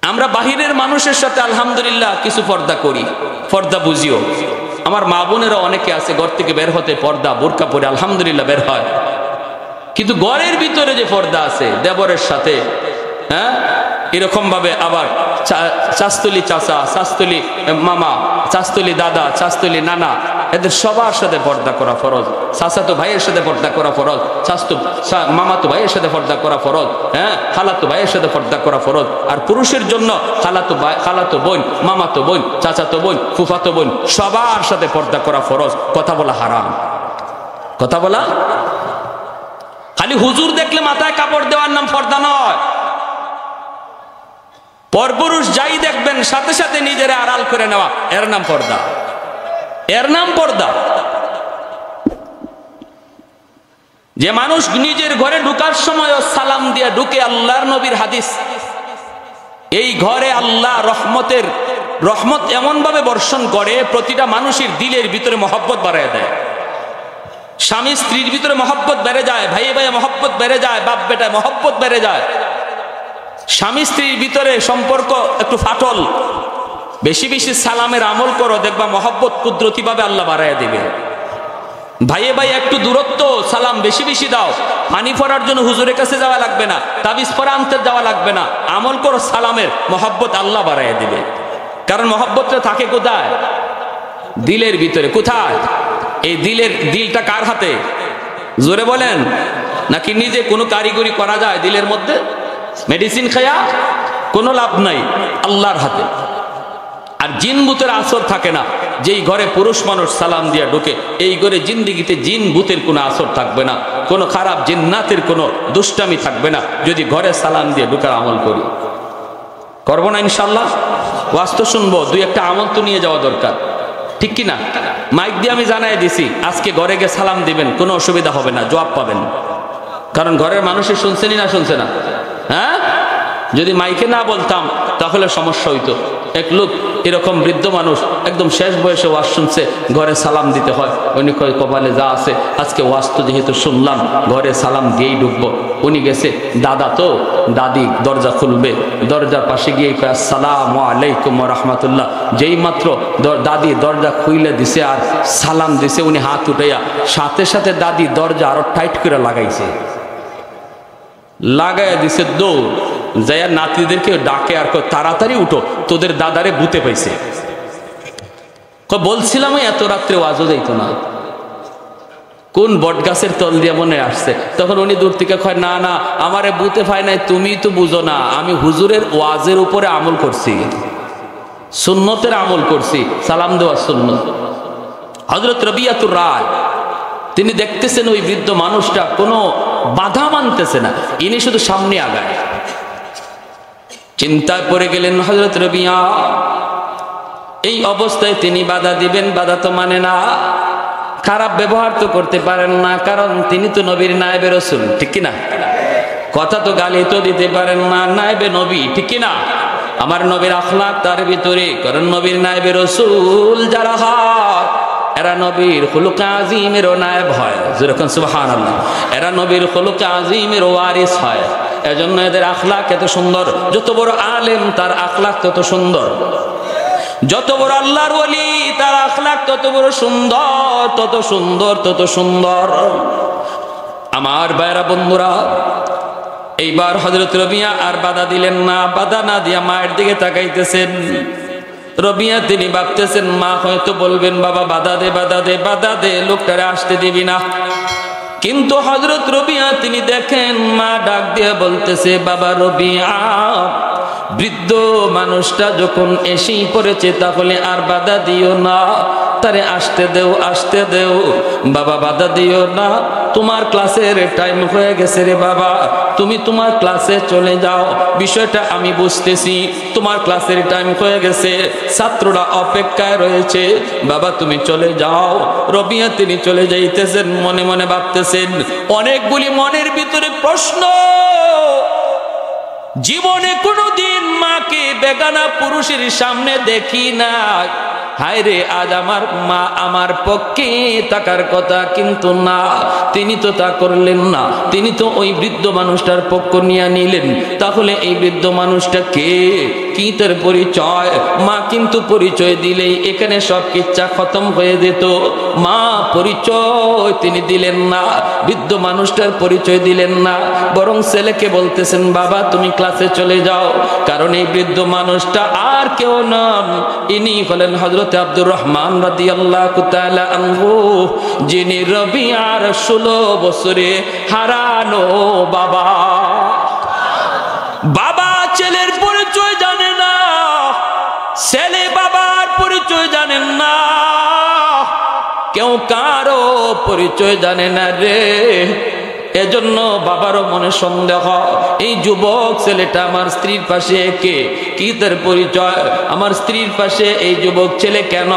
আমরা বাহিরের মানুষের সাথে আলহামদুলিল্লাহ কিছু পর্দা করি, পর্দা বুঝিও। আমার মা বোনেরা অনেকে আছে ঘর থেকে বের হতে পর্দা বোরকা পরে আলহামদুলিল্লাহ বের হয়, কিন্তু ঘরের ভিতরে যে পর্দা আছে দেবরের সাথে, হ্যাঁ, এরকম ভাবে আবার চাস্তলি চাচা, চাস্তলি মামা, চাস্তলি দাদা, চাস্তলি নানা, এদের সবার সাথে পর্দা করা ফরজ। চাচাতো ভাইয়ের সাথে পর্দা করা ফরজ, মামাতো ভাইয়ের সাথে পর্দা করা ফরজ, হ্যাঁ, খালাতো ভাইয়ের সাথে পর্দা করা ফরজ। আর পুরুষের জন্য খালাতো ভাই, খালাতো বোন, মামাতো বোন, চাচাতো বোন, ফুফাতো বোন, সবার সাথে পর্দা করা ফরজ। কথা বলা হারাম, কথা বলা। খালি হুজুর দেখলে মাথায় কাপড় দেওয়ার নাম পর্দা নয়। পরপুরুষ যাই দেখবেন সাথে সাথে নিজেরা আড়াল করে নেওয়া, এর নাম পর্দা, এর নাম পর্দা। যে মানুষ নিজের ঘরে ঢুকার সময় সালাম দিয়ে ঢুকে, আল্লাহর নবীর হাদিস, এই ঘরে আল্লাহ রহমতের রহমত এমন ভাবে বর্ষণ করে প্রতিটা মানুষের দিলের ভিতরে মহব্বত বাড়ায় দেয়। স্বামী স্ত্রীর ভিতরে মহব্বত বেড়ে যায়, ভাই ভাই মহব্বত বেড়ে যায়, বাপ বেটায় মহব্বত বেড়ে যায়। স্বামী স্ত্রীর ভিতরে সম্পর্ক একটু ফাটল, বেশি বেশি সালামের আমল করো, দেখবা মহব্বত কুদরতি ভাবে আল্লাহ বাড়ায় দিবে। ভাইয়ে ভাই একটু দূরত্ব, সালাম বেশি বেশি দাও। পানি পড়ার জন্য হুজুরের কাছে যাওয়া লাগবে না, তাবিজ পড়া আনতে যাওয়া লাগবে না, আমল করো সালামের, মহব্বত আল্লাহ বাড়ায় দিবে। কারণ মহব্বতটা থাকে কোথায়? দিলের ভিতরে। কোথায়? এই দিলটা কার হাতে? জোরে বলেন। নাকি নিজে কোনো কারিগরি করা যায় দিলের মধ্যে? মেডিসিন খায়া কোনো লাভ নাই, আল্লাহর হাতে। আর জিন ভূতের আসর থাকে না। যেই ঘরে পুরুষ মানুষ সালাম দিয়া ঢুকে, এই ঘরে জিন্দিগিতে জিন ভূতের কোনো আসর থাকবে না, কোনো খারাপ জিন্নাতের কোনো দুষ্টামি থাকবে না, যদি ঘরে সালাম দিয়ে ঢুকার আমল করি। করবো না ইনশাল্লাহ? ওয়াজ তো শুনবো, 2-1টা আমল তো নিয়ে যাওয়া দরকার, ঠিক কিনা? মাইক দিয়ে আমি জানাই দিছি, আজকে ঘরে গিয়ে সালাম দিবেন, কোনো অসুবিধা হবে না, জবাব পাবেন। কারণ ঘরের মানুষের শুনছেনই না শুনছে না? হ্যাঁ, যদি মাইকে না বলতাম তাহলে সমস্যা হইতো। এক লোক এরকম বৃদ্ধ মানুষ, একদম শেষ বয়সে ওয়াজ শুনছে, ঘরে সালাম দিতে হয়। উনি কয় কপালে যা আছে, আজকে ওয়াজ তো যেহেতু শুনলাম, ঘরে সালাম দিয়েই ঢুকবো। উনি গেছে, দাদা তো দাদি দরজা খুলবে, দরজার পাশে গিয়ে কয় আসসালামু আলাইকুম ওয়া রাহমাতুল্লাহ। যেই মাত্র দাদি দরজা খুইলে দিছে আর সালাম দিছে, উনি হাত উঠাইয়া সাথে সাথে দাদি দরজা আরো টাইট করে লাগাইছে, লাগাইয়া দিছে দৌড়, যাইয়া নাতিদেরকে ডাকে আর তাড়াতাড়ি উঠো, তোদের দাদারে ভূতে পাইছে। বলছিলাম এত রাত্রে ওয়াজও যাইতো না, কোন বট গাছের তল দিয়ে মনে আসছে। তখন উনি দূর থেকে কয়, না না, আমারে ভূতে পায় নাই, তুমি তো বুঝো না, আমি হুজুরের ওয়াজের উপরে আমল করছি, সুন্নতের আমল করছি, সালাম দেওয়া সুন্নত। হযরত রবিয়াতুর রায় তিনি দেখতেছেন ওই বৃদ্ধ মানুষটা কোনো বাধা মানতেছে না, ইনি শুধু সামনে আগায়। চিন্তায় পড়ে গেলেন হযরত রবিয়া। এই অবস্থায় তিনি বাধা দিবেন, বাধা তো মানে না, খারাপ ব্যবহার তো করতে পারেন না, কারণ তিনি তো নবীর নায়েবে রাসূল, ঠিক কিনা? কথা তো গালি তো দিতে পারেন না, নায়েবে নবী, ঠিক কিনা? আমার নবীর আখলাক তার ভিতরে, কারণ নবীর নায়েবে রাসূল যারা হয় এরা নবীর খুলুক আজিমেরও নায়েব হয়, যেরকম সুবহানাল্লাহ, এরা নবীর খুলুক আজিমের ওয়ারিস হয়। এজন্য এদের আখলাক এত সুন্দর। যত বড় আলেম তার আখলাক তত সুন্দর, যত বড় আল্লাহর ওলি তার আখলাক তত বড় সুন্দর, তত সুন্দর, তত সুন্দর। আমার ভাইরা বন্ধুরা, এইবার হযরত রবিয়া আর বাধা দিলেন না, বাধা না দিয়া মায়ের দিকে তাকাইতেছেন। রবিয়া তিনি ভাবতেছেন মা হয়তো বলবেন বাবা বাধা দে বাধা দে বাধা দে, লোকটারে আসতে দিবি না। কিন্তু হযরত রবিয়া তিনি দেখেন মা ডাক দিয়ে বলতেছে বাবা রবিয়া, বৃদ্ধ মানুষটা যখন এসেই পড়েছে তাহলে আর বাধা দিও না, তারে আসতে দেও আসতে দেও, বাবা বাধা দিও না, তোমার ক্লাসের টাইম হয়ে গেছে রে বাবা, তুমি তোমার ক্লাসে চলে যাও, বিষয়টা আমি বুঝতেছি, তোমার ক্লাসের টাইম হয়ে গেছে, ছাত্ররা অপেক্ষায় রয়েছে, বাবা তুমি চলে যাও। রবিয়া তিনি চলে যাইতেছেন, মনে মনে ভাবতেছেন অনেকগুলি মনের ভিতরে প্রশ্ন। জীবনে কোনোদিন মাকে বেগানা পুরুষের সামনে দেখি না, হায় রে আজ আমার মা আমার পক্ষে থাকার কথা, কিন্তু না, তিনি তো তা করলেন না, তিনি তো ওই বৃদ্ধ মানুষটার পক্ষ নিয়ে নিলেন। তাহলে এই বৃদ্ধ মানুষটা কে, কি তার পরিচয়? মা কিন্তু পরিচয় দিলেই এখানে সব কিচ্ছা খতম হয়ে যেত। মা পরিচয় তিনি দিলেন না, বৃদ্ধ মানুষটার পরিচয় দিলেন না, বরং ছেলেকে বলতেছেন বাবা তুমি ক্লাসে চলে যাও। কারণ এই বৃদ্ধ মানুষটা আর কেউ নন, ইনি হলেন হযরত আব্দুর রহমান রাদিয়াল্লাহু তাআলা আনহু, যিনি রবিয়ার 16 বছরে হারানো বাবা। বাবা ছেলের পরিচয় জানে না, ছেলে বাবার পরিচয় জানেন না, কেউ কারো পরিচয় জানে না রে। এজন্য বাবারও মনে সন্দেহ, এই যুবক ছেলেটা আমার স্ত্রীর পাশে কে, কি তার পরিচয়, আমার স্ত্রীর পাশে এই যুবক ছেলে কেন,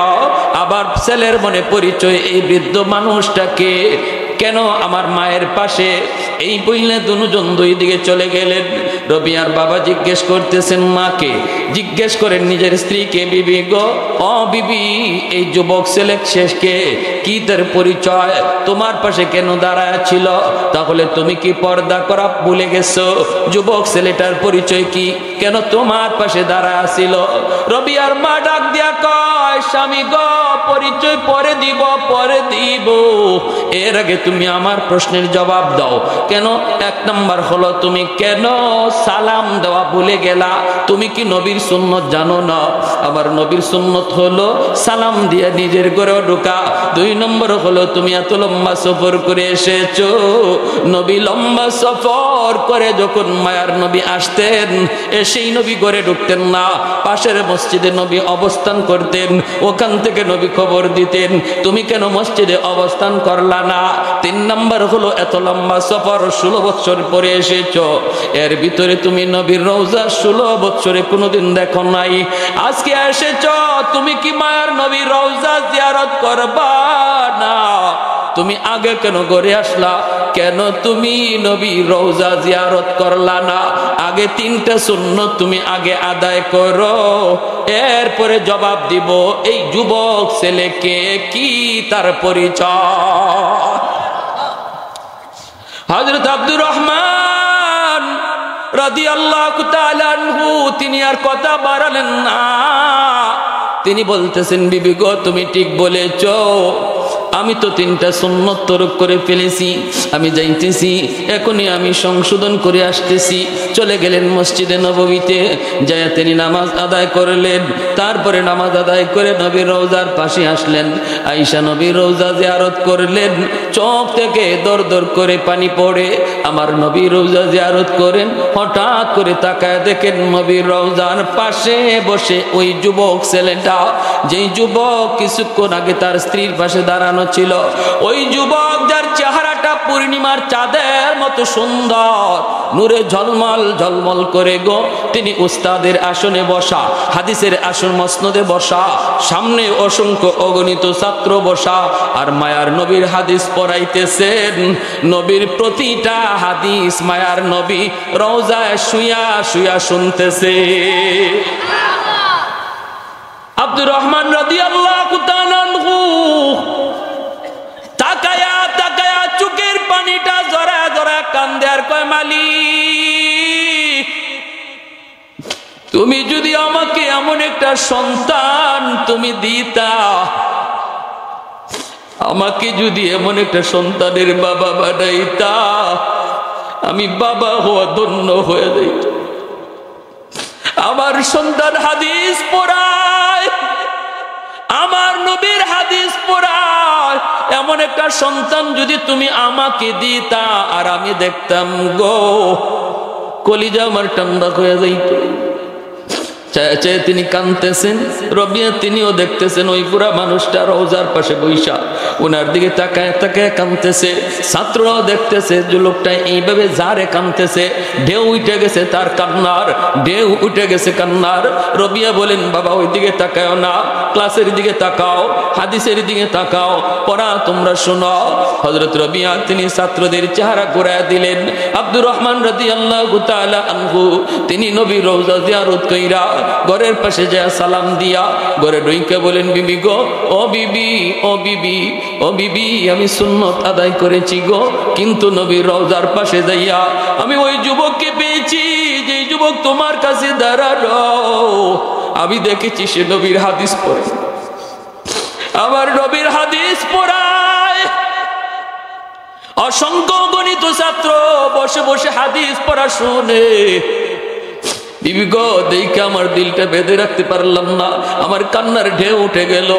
আবার ছেলের মনে পরিচয় এই বৃদ্ধ মানুষটাকে, কেন আমার মায়ের পাশে। এই বইলে দুজন দুই দিকে চলে গেলেন। রবিয়ার বাবা জিজ্ঞেস করতেছেন মাকে, জিজ্ঞেস করেন নিজের স্ত্রীকে, বিবি গো, ও বিবি, এই যুবক ছেলে শেষকে, কি তার পরিচয়, তোমার পাশে কেন দাঁড়ায় ছিল, তাহলে তুমি কি পর্দা করা ভুলে গেছো? যুবক ছেলেটার পরিচয় কি, কেন তোমার পাশে দাঁড়ায় ছিল? রবিয়ার মা ডাক দিয়া কয়, স্বামী গো, পরিচয় পরে দিব পরে দিব, এর আগে তুমি আমার প্রশ্নের জবাব দাও। কেন? এক নাম্বার হলো তুমি কেন সালাম দেওয়া ভুলে গেলা? তুমি কি নবীর সুন্নত জানো না? আবার নবীর সুন্নত হলো সালাম দিয়ে নিজের ঘরে ঢোকা। 2 নম্বর হলো তুমি এত লম্বা সফর করে এসেছো, নবী লম্বা সফর করে যখন মায়ার নবী আসতেন, এসেই নবী ঘরে ঢুকতেন না, পাশের মসজিদে নবী অবস্থান করতেন, ওখান থেকে নবী খবর দিতেন, তুমি কেন মসজিদে অবস্থান করলা না? 3 নম্বর হলো এত লম্বা সফর 16 বছর পরে এসেছো, এর ভিতরে তুমি নবীর রওজা 16 বছরে কোনোদিন দেখো নাই, আজকে এসেছো, তুমি কি মায়ার নবীর রওজা জিয়ারত করবা না? তুমি আগে কেন ঘরে আসলা? কেন তুমি নবী রওজা জিয়ারত করলা না? আগে 3টা সুন্নত তুমি আগে আদায় করো, এরপরে জবাব দিব এই যুবক ছেলেকে, কি তার পরিচয়। হযরত আব্দুর রহমান রাদিয়াল্লাহু তাআলা আনহু তিনি আর কথা বাড়ালেন না, তিনি বলতেছেন বিবি গো, তুমি ঠিক বলেছো, আমি তো 3টা সুন্নত তরক করে ফেলেছি, আমি যাইতেছি, এখনই আমি সংশোধন করে আসতেছি। চলে গেলেন মসজিদে নববীতে, যায় তিনি নামাজ আদায় করলেন, তারপরে নামাজ আদায় করে নবীর রওজার পাশে আসলেন, আয়েশা নবীর রওজা জিয়ারত করলেন, চোখ থেকে দর দর করে পানি পড়ে, আমার নবীর রওজা জিয়ারত করেন, হঠাৎ করে তাকায় দেখেন নবীর রওজার পাশে বসে ওই যুবক ছেলেটা, যেই যুবক কিছুক্ষণ আগে তার স্ত্রীর পাশে দাঁড়ানো ছিল, ওই যুবক যার চেহারাটা পূর্ণিমার চাঁদের মতো সুন্দর, নূরে ঝলমল ঝলমল করে গো, তিনি উস্তাদের আসনে বসা, হাদিসের আসন মসনদে বসা, সামনে অসংখ্য অগণিত ছাত্র বসা, আর মায়ার নবীর হাদিস পড়াইতেছেন, নবীর প্রতিটা হাদিস মায়ার নবী রওজায় শুয়া শুয়া শুনতেছে। আব্দুর রহমান রাদিয়াল্লাহু তাআলা আনহু তাকায়া তাকায়া চোখের পানিটা জরা জরা কান্দে আর কয়, মালিক, তুমি যদি আমাকে এমন একটা সন্তান তুমি দিতা, আমাকে যদি এমন একটা সন্তানের বাবা বানাইতা, আমি বাবা হওয়া ধন্য হয়ে যাইত। আমার সন্তান হাদিস পড়ায়, আমার নবীর হাদিস পড়ায় এমন একটা সন্তান যদি তুমি আমাকে দিতা আর আমি দেখতাম গো, কলিজা আমার ঠান্ডা হয়ে যাইত। চায় চায় তিনি কাঁদতেছেন, রবিয়া তিনিও দেখতেছেন ওই বুড়া মানুষটা রওজার পাশে বৈশা ওনার দিকে তাকায় তাকায় কাঁদতেছে। ছাত্ররাও দেখতেছে যে লোকটা এইভাবে যারে কাঁদতেছে, ঢেউ উঠে গেছে তার কান্নার, ঢেউ উঠে গেছে কান্নার। রবিয়া বলেন বাবা ওই দিকে তাকাও না, ক্লাসের দিকে তাকাও, হাদিসের দিকে তাকাও, পড়া তোমরা শোনো। হযরত রবিয়া তিনি ছাত্রদের চেহারা ঘুরায় দিলেন। আব্দুর রহমান রাদিয়াল্লাহু তাআলা আনহু তিনি নবীর রওজা জিয়ারত কইরা ঘরের পাশে যায় সালাম দিয়া ঘরে ঢুইকা বলেন বিবি গো, ও বিবি, ও বিবি, ও বিবি, আমি সুন্নত আদায় করেছি গো, কিন্তু নবীর রওজার পাশে যাইয়া আমি ওই যুবককে পেয়েছি যে যুবক তোমার কাছে দাঁড়ালো। আমি দেখেছি সে নবীর হাদিস পড়ে, আমার নবীর হাদিস পড়ায়। অসংখ্য গণিত ছাত্র বসে বসে হাদিস পড়া শুনে। বিবি গো, দেখে আমার দিলটা বেঁধে রাখতে পারলাম না, আমার কান্নার ঢেউ উঠে গেল।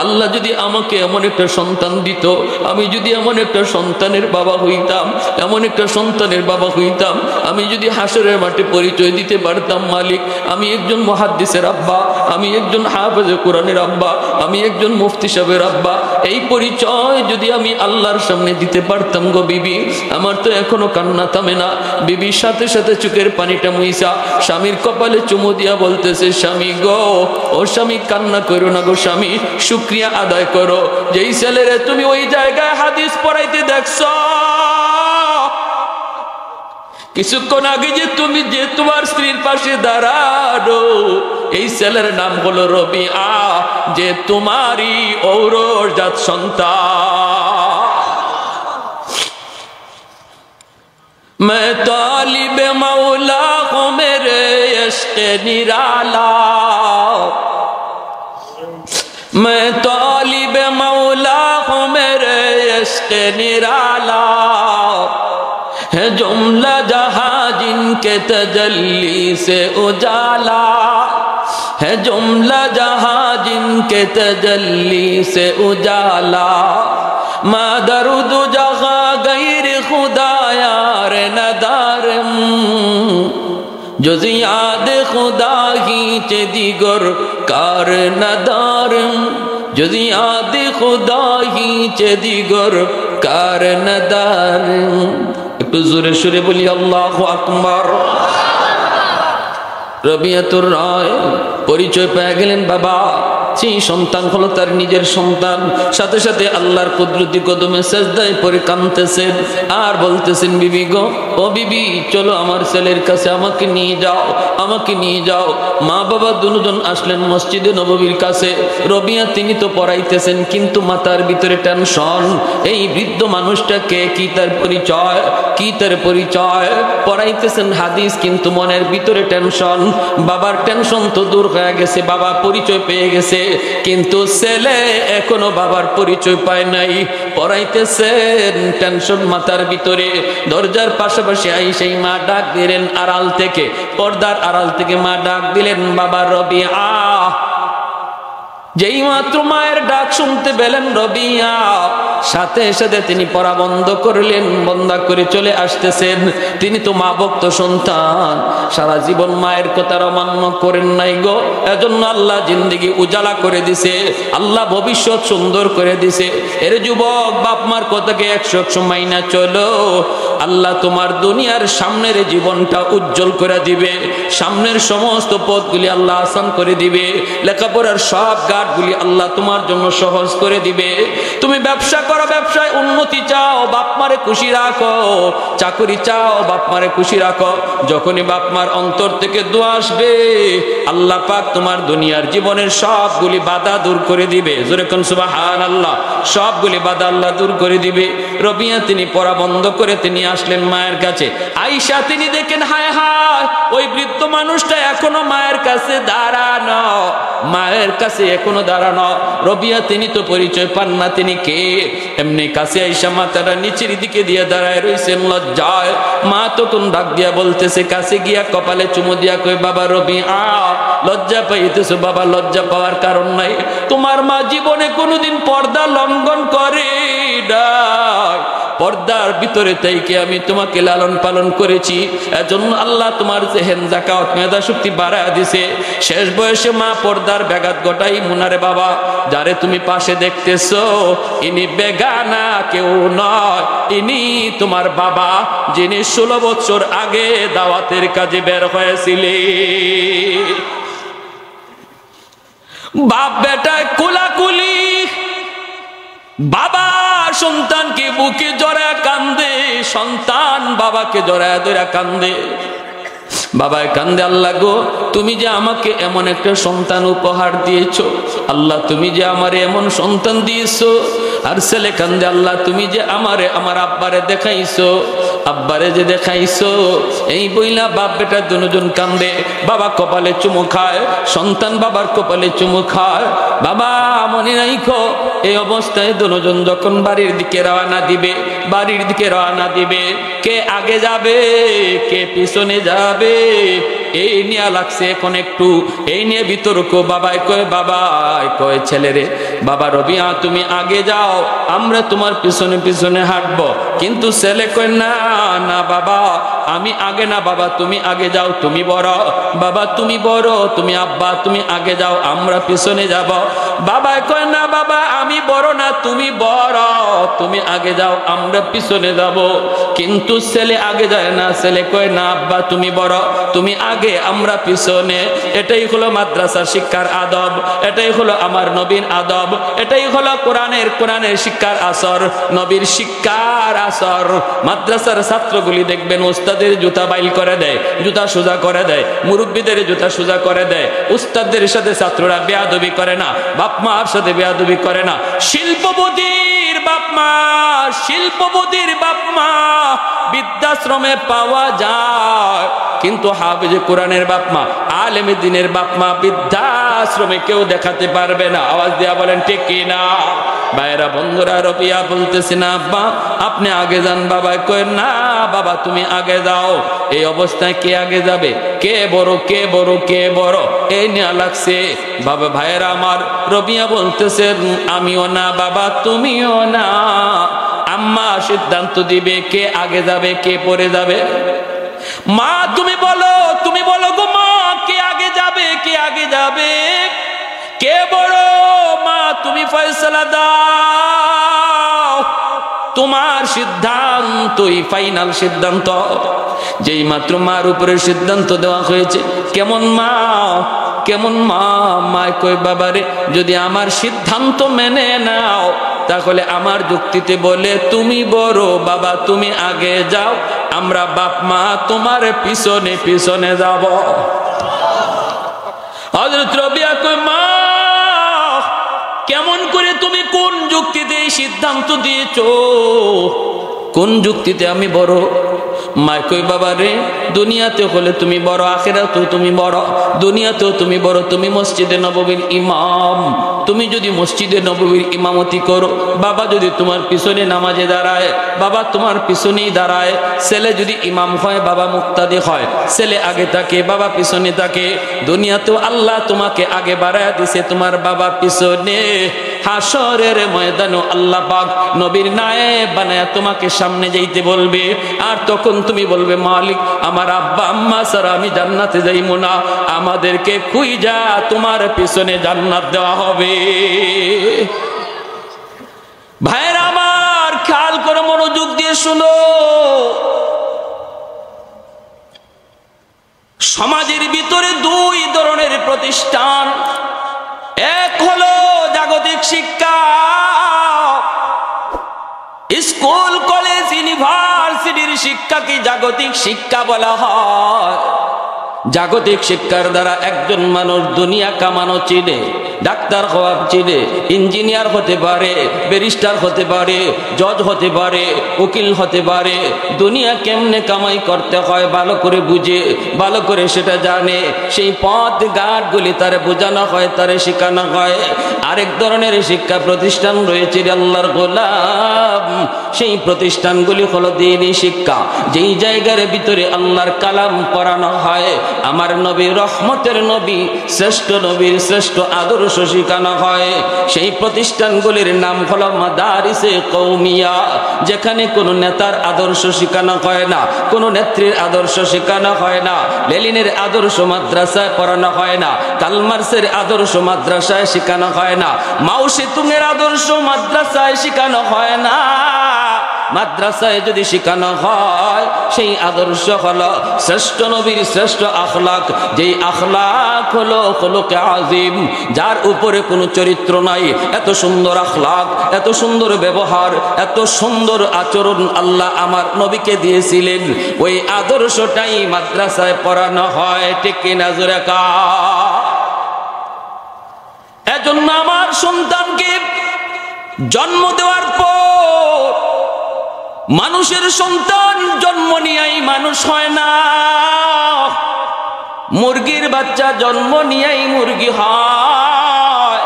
আল্লাহ যদি আমাকে এমন একটা সন্তান দিত, আমি যদি এমন একটা সন্তানের বাবা হইতাম, এমন একটা সন্তানের বাবা হইতাম, আমি যদি হাসরের মাঠে পরিচয় দিতে পারতাম মালিক আমি একজন মুহাদ্দিসের আব্বা, আমি একজন হাফেজে কোরআনের আব্বা, আমি একজন মুফতি সাহেবের আব্বা, এই পরিচয় যদি আমি আল্লাহর সামনে দিতে পারতাম গো বিবি, আমার তো এখনো কান্না থামে না। বিবির সাথে সাথে চোখের পানিটা মুইসা স্বামীর কপালে চুমু দিয়া বলতেছে, স্বামী গো, ও স্বামী কান্না করো না গো স্বামী, শুকরিয়া আদায় করো যেই ছেলেরে তুমি ওই জায়গায় হাদিস পড়াইতে দেখছো। কিছুক্ষণ আগে যে তুমি যে তোমার স্ত্রীর পাশে দাঁড়ানো, এই ছেলের নাম হলো রবিআ, যে তোমারই ঔরজাত সন্তান। मैं तालिब मौला हूँ मेरे इश्क़ निराला, मैं तालिब मौला हूँ मेरे इश्क़ निराला, है जुमला जहाँ जिनके तजल्ली से उजाला, है जुमला जहाँ जिनके तजल्ली से उजाला, मा दरुद जहाँ गैर खुदा यार नदारम, जुज़ याद खुदा ही चे दिगर कार नदारम, जुज़ याद खुदा ही चे दिगर कार नदारम। একটু জোরে সুরে বলি আল্লাহু আকবার। রবিয়াতুর রায় পরিচয় পেয়ে গেলেন বাবা, সেই সন্তান হলো তার নিজের সন্তান। সাথে সাথে আল্লাহর কুদরতি কদমে সেজদায় পড়ে কাঁদতেছেন আর বলতেছেন, বিবি গো, ও বিবি, চলো আমার ছেলের কাছে, আমাকে নিয়ে যাও, আমাকে নিয়ে যাও। মা বাবা দুজন আসলেন মসজিদে নববীর কাছে। রবিয়া তিনি তো পড়াইতেছেন, কিন্তু মাথার ভিতরে টেনশন, এই বৃদ্ধ মানুষটাকে কি তার পরিচয়, কি তার পরিচয়। পড়াইতেছেন হাদিস, কিন্তু মনের ভিতরে টেনশন। বাবার টেনশন তো দূর হয়ে গেছে, বাবা পরিচয় পেয়ে গেছে, কিন্তু ছেলে এখনো বাবার পরিচয় পায় নাই। পড়াইতেছেন, টেনশন মাথার ভিতরে। দরজার পাশাপাশি আই সেই মা ডাক দিলেন আড়াল থেকে, পর্দার আড়াল থেকে মা ডাক দিলেন, বাবা রবিআ। যেই মাত্র মায়ের ডাক শুনতে পেলেন রবিআ, সাথে সাথে তিনি পড়া বন্ধ করলেন, বন্ধ করে চলে আসতেছেন। তিনি তো মা ভক্ত সন্তান, সারা জীবন মায়ের কথা অমান্য করেন নাই গো, এজন্য আল্লাহ জিন্দেগি উজালা করে দিছে, আল্লাহ ভবিষ্যৎ সুন্দর করে দিছে। এর যুবক, বাপ মার কথাকে 100 মাইনা চলো, আল্লাহ তোমার দুনিয়ার সামনের জীবনটা উজ্জ্বল করে দিবে, সামনের সমস্ত পথগুলি আল্লাহ আসান করে দিবে, লেখাপড়ার সব ঘাটগুলি আল্লাহ তোমার জন্য সহজ করে দিবে। তুমি ব্যবসা করো, ব্যবসায় উন্নতি চাও, বাপ মারে খুশি রাখো, চাকরি চাও, বাপ মারে খুশি রাখো। যখনই বাপ মার অন্তর থেকে দোয়া আসবে, আল্লাহ পাক তোমার দুনিয়ার জীবনের সবগুলি বাধা দূর করে দিবে। জোরে কোন সুবহানাল্লাহ। সবগুলি বাধা আল্লাহ দূর করে দিবে। রবিয়া তিনি পড়া বন্ধ করে তিনি আসলেন মায়ের কাছে। আয়েশা তিনি দেখেন, হায় হায়, ওই বৃদ্ধ মানুষটা এখনো মায়ের কাছে দাঁড়ানো, মায়ের কাছে এখনো দাঁড়ানো। রবিয়া তিনি তো পরিচয় পান না তিনি কে। এমনি কাছে আয়েশা মাথাটা নিচের দিকে দিয়ে দাঁড়ায় রইছেন লজ্জায়। মা তখন ডাক দিয়া বলতেছে, কাছে গিয়া কপালে চুমু দিয়া কই, বাবা রবিআ, লজ্জা পাইতেছো বাবা, লজ্জা পাওয়ার কারণ নাই। তোমার মা জীবনে কোনোদিন পর্দা লঙ্ঘন করে না, পর্দার ভিতরে থেকে আমি তোমাকে লালন পালন করেছি, এজন্য আল্লাহ তোমার জেহেন যাকাত মেধা শক্তি বাড়ায় দিছে। শেষ বয়সে মা পর্দার ব্যাঘাত ঘটাই মুনারে বাবা, যারে তুমি পাশে দেখতেছো ইনি বেগানা কেউ নয়, ইনি তোমার বাবা, যিনি 16 বছর আগে দাওয়াতের কাজে বের হয়েছিলেন। বাপ বেটা কোলাকুলি, বাবা সন্তানকে বুকে জড়ায় কান্দে, সন্তান বাবাকে জড়ায় ধরে কান্দে। বাবায় কান্দে, আল্লাহ গো তুমি যে আমাকে এমন একটা সন্তান উপহার দিয়েছো, আল্লাহ তুমি যে আমারে এমন সন্তান দিয়েছো। আর ছেলে কান্দে, আল্লাহ তুমি যে আমারে আমার আব্বারে দেখাইছো, আব্বারে যে দেখাইছো। এই বইলা বাপ বেটা দুজন কান্দে, বাবা কপালে চুমু খায়, সন্তান বাবার কপালে চুমু খায়। বাবা মনে রাখো, এই অবস্থায় দুজন যখন বাড়ির দিকে রওনা দিবে, বাড়ির দিকে রওনা দিবে, কে আগে যাবে কে পিছনে যাবে এই নিয়ে লাগছে এখন একটু, এই নিয়ে বিতর্ক। বাবাই কয়, বাবাই কয় ছেলেরে, বাবা রবিয়া তুমি আগে যাও, আমরা তোমার পিছনে পিছনে হাঁটবো। কিন্তু ছেলে কয়, না না বাবা আমি আগে না, বাবা তুমি আগে যাও, তুমি বড়, বাবা তুমি বড়, তুমি আব্বা তুমি আগে যাও, আমরা পিছনে যাব। বাবাই কয়, না বাবা আমি বড় না, তুমি বড়, তুমি আগে যাও, আমরা পিছনে যাব। কিন্তু ছেলে আগে যায় না, ছেলে কয়, না আব্বা তুমি বড়, তুমি আগে, আমরা পিছনে। এটাই হলো মাদ্রাসার শিক্ষার আদব, এটাই হলো আমার নবীর আদব, এটাই হলো কোরআনের শিক্ষার আসর, নবীর শিক্ষার আসর। মাদ্রাসার ছাত্রগুলি দেখবেন উস্তাদের জুতা বাইল করে দেয়, জুতা সোজা করে দেয়, মুরব্বীদের জুতা সোজা করে দেয়। উস্তাদের সাথে ছাত্ররা বেয়াদবি করে না, বাপ মার সাথে বেয়াদবি করে না। শিল্পপতির বাপ মা, শিল্পপতির বাপ মা বৃদ্ধাশ্রমে পাওয়া যায়, কিন্তু হাফেজে কোরআনের বাপ মা, আলেমে দ্বীনের বাপ মা বৃদ্ধাশ্রমে কেউ দেখাতে পারবে না। আওয়াজ দিয়া বলেন ঠিক কি না? ভাইরা বন্ধুরা, রবিয়া বলতেছে, না আব্বা আপনি আগে যান। বাবা কয়, না বাবা তুমি আগে যাও। এই অবস্থায় কে আগে যাবে, কে বড় কে বড় কে বড় এই নিয়ে লাগছে। বাবা ভাইরা আমার, রবিয়া বলতেছে, আমিও না বাবা তুমিও না, আম্মা সিদ্ধান্ত দিবে কে আগে যাবে কে পরে যাবে। মা তুমি বলো গো মা, কে আগে যাবে কে আগে যাবে, কে বড়, মা তুমি ফয়সালা দাও, তোমার সিদ্ধান্তই ফাইনাল সিদ্ধান্ত। যেই মাত্র মার উপরে সিদ্ধান্ত দেওয়া হয়েছে, কেমন মা কেমন মা, মায় কই বাবারে যদি আমার সিদ্ধান্ত মেনে নাও তাহলে আমার যুক্তিতে বলে তুমি বড়, বাবা তুমি আগে যাও, আমরা বাপ মা তোমার পিছনে পিছনে যাব। হযরত রবিয়া কই, মা কেমন করে তুমি কোন যুক্তিতে এই সিদ্ধান্ত দিয়েছো, কোন যুক্তিতে আমি বড়? মা কই, বাবা রে দুনিয়াতে হলে তুমি বড়, আখিরাতেও তুমি বড়। দুনিয়াতেও তুমি বড়, তুমি মসজিদে নববীর ইমাম, তুমি যদি মসজিদে নববীর ইমামতি করো, বাবা যদি তোমার পিছনে নামাজে দাঁড়ায়, বাবা তোমার পিছনেই দাঁড়ায়। ছেলে যদি ইমাম হয়, বাবা মুক্তাদি হয়, ছেলে আগে থাকে বাবা পিছনে থাকে। দুনিয়াতেও আল্লাহ তোমাকে আগে বাড়ায় দিছে, তোমার বাবা পিছনে। হাসরের ময়দানে আল্লাহ পাক নবীর নায়েব বানায়া তোমাকে সামনে যাইতে বলবে, আর তখন তুমি বলবে, মালিক আমার আব্বা আম্মা ছাড়া আমি জান্নাতে যাইব না, আমাদেরকে খুঁজা তোমার পিছনে জান্নাত দেওয়া হবে। ভাইরা আমার খেয়াল করে মনোযোগ দিয়ে শুনো, সমাজের ভিতরে দুই ধরনের প্রতিষ্ঠান, এক হলো জাগতিক শিক্ষা, স্কুল কলেজ ইউনিভার্সিটির শিক্ষাকে জাগতিক শিক্ষা বলা হয়। জাগতিক শিক্ষার দ্বারা একজন মানুষ দুনিয়া কামানো চিনে, ডাক্তার হওয়া চিনে, ইঞ্জিনিয়ার হতে পারে, ব্যারিস্টার হতে পারে, জজ হতে পারে, উকিল হতে পারে। দুনিয়া কেমনে কামাই করতে হয় ভালো করে বুঝে, ভালো করে সেটা জানে, সেই পথ ঘাটগুলি তারে বোঝানো হয়, তারে শেখানো হয়। আরেক ধরনের শিক্ষা প্রতিষ্ঠান রয়েছে আল্লাহর গোলাম, সেই প্রতিষ্ঠানগুলি হলো দ্বীনি শিক্ষা, যেই জায়গার ভিতরে আল্লাহর কালাম পড়ানো হয়, আমার নবী রহমতের নবী, শ্রেষ্ঠ নবীর শ্রেষ্ঠ আদর্শ শিখানো হয়। সেই প্রতিষ্ঠানগুলির নাম হলো মাদারিসে কওমিয়া, যেখানে কোনো নেতার আদর্শ শিখানো হয় না, কোনো নেত্রীর আদর্শ শেখানো হয় না, লেনিনের আদর্শ মাদ্রাসায় পড়ানো হয় না, কালমার্সের আদর্শ মাদ্রাসায় শেখানো হয় না, মাও সেতুংয়ের আদর্শ মাদ্রাসায় শেখানো হয় না। মাদ্রাসায় যদি শেখানো হয় সেই আদর্শ হলো শ্রেষ্ঠ নবীর শ্রেষ্ঠ আখলাক, যেই আখলাক হলো খুলুকে আযীম, যার উপরে কোনো চরিত্র নাই। এত সুন্দর আখলাক, এত সুন্দর ব্যবহার, এত সুন্দর আচরণ আল্লাহ আমার নবীকে দিয়েছিলেন। ওই আদর্শটাই মাদ্রাসায় পড়ানো হয়, ঠিক কিনা জোরে কা? এজন্য আমার সন্তানকে জন্ম দেওয়ার পর, মানুষের সন্তান জন্ম নিয়েই মানুষ হয় না, মুরগির বাচ্চা জন্ম নিয়েই মুরগি হয়,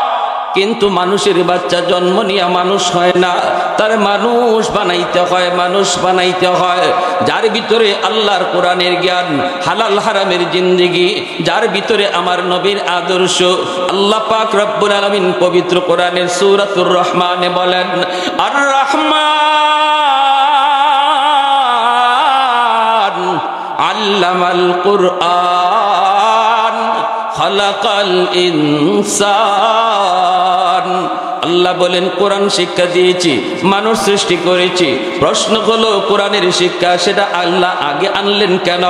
কিন্তু মানুষের বাচ্চা জন্ম নিয়ে মানুষ হয় না, তার মানুষ বানাইতে হয়, মানুষ বানাইতে হয়। যার ভিতরে আল্লাহর কোরআনের জ্ঞান, হালাল হারামের জিন্দেগি, যার ভিতরে আমার নবীর আদর্শ। আল্লাহ পাক রব্বুল আলামিন পবিত্র কোরআনের সূরাতুর রহমানে বলেন, আর রহমান আল্লামাল কুরআন খালাকাল ইনসান। আল্লাহ বলেন কোরআন শিক্ষা দিয়েছি, মানুষ সৃষ্টি করেছি। প্রশ্ন হলো কোরআনের শিক্ষা সেটা আল্লাহ আগে আনলেন কেন?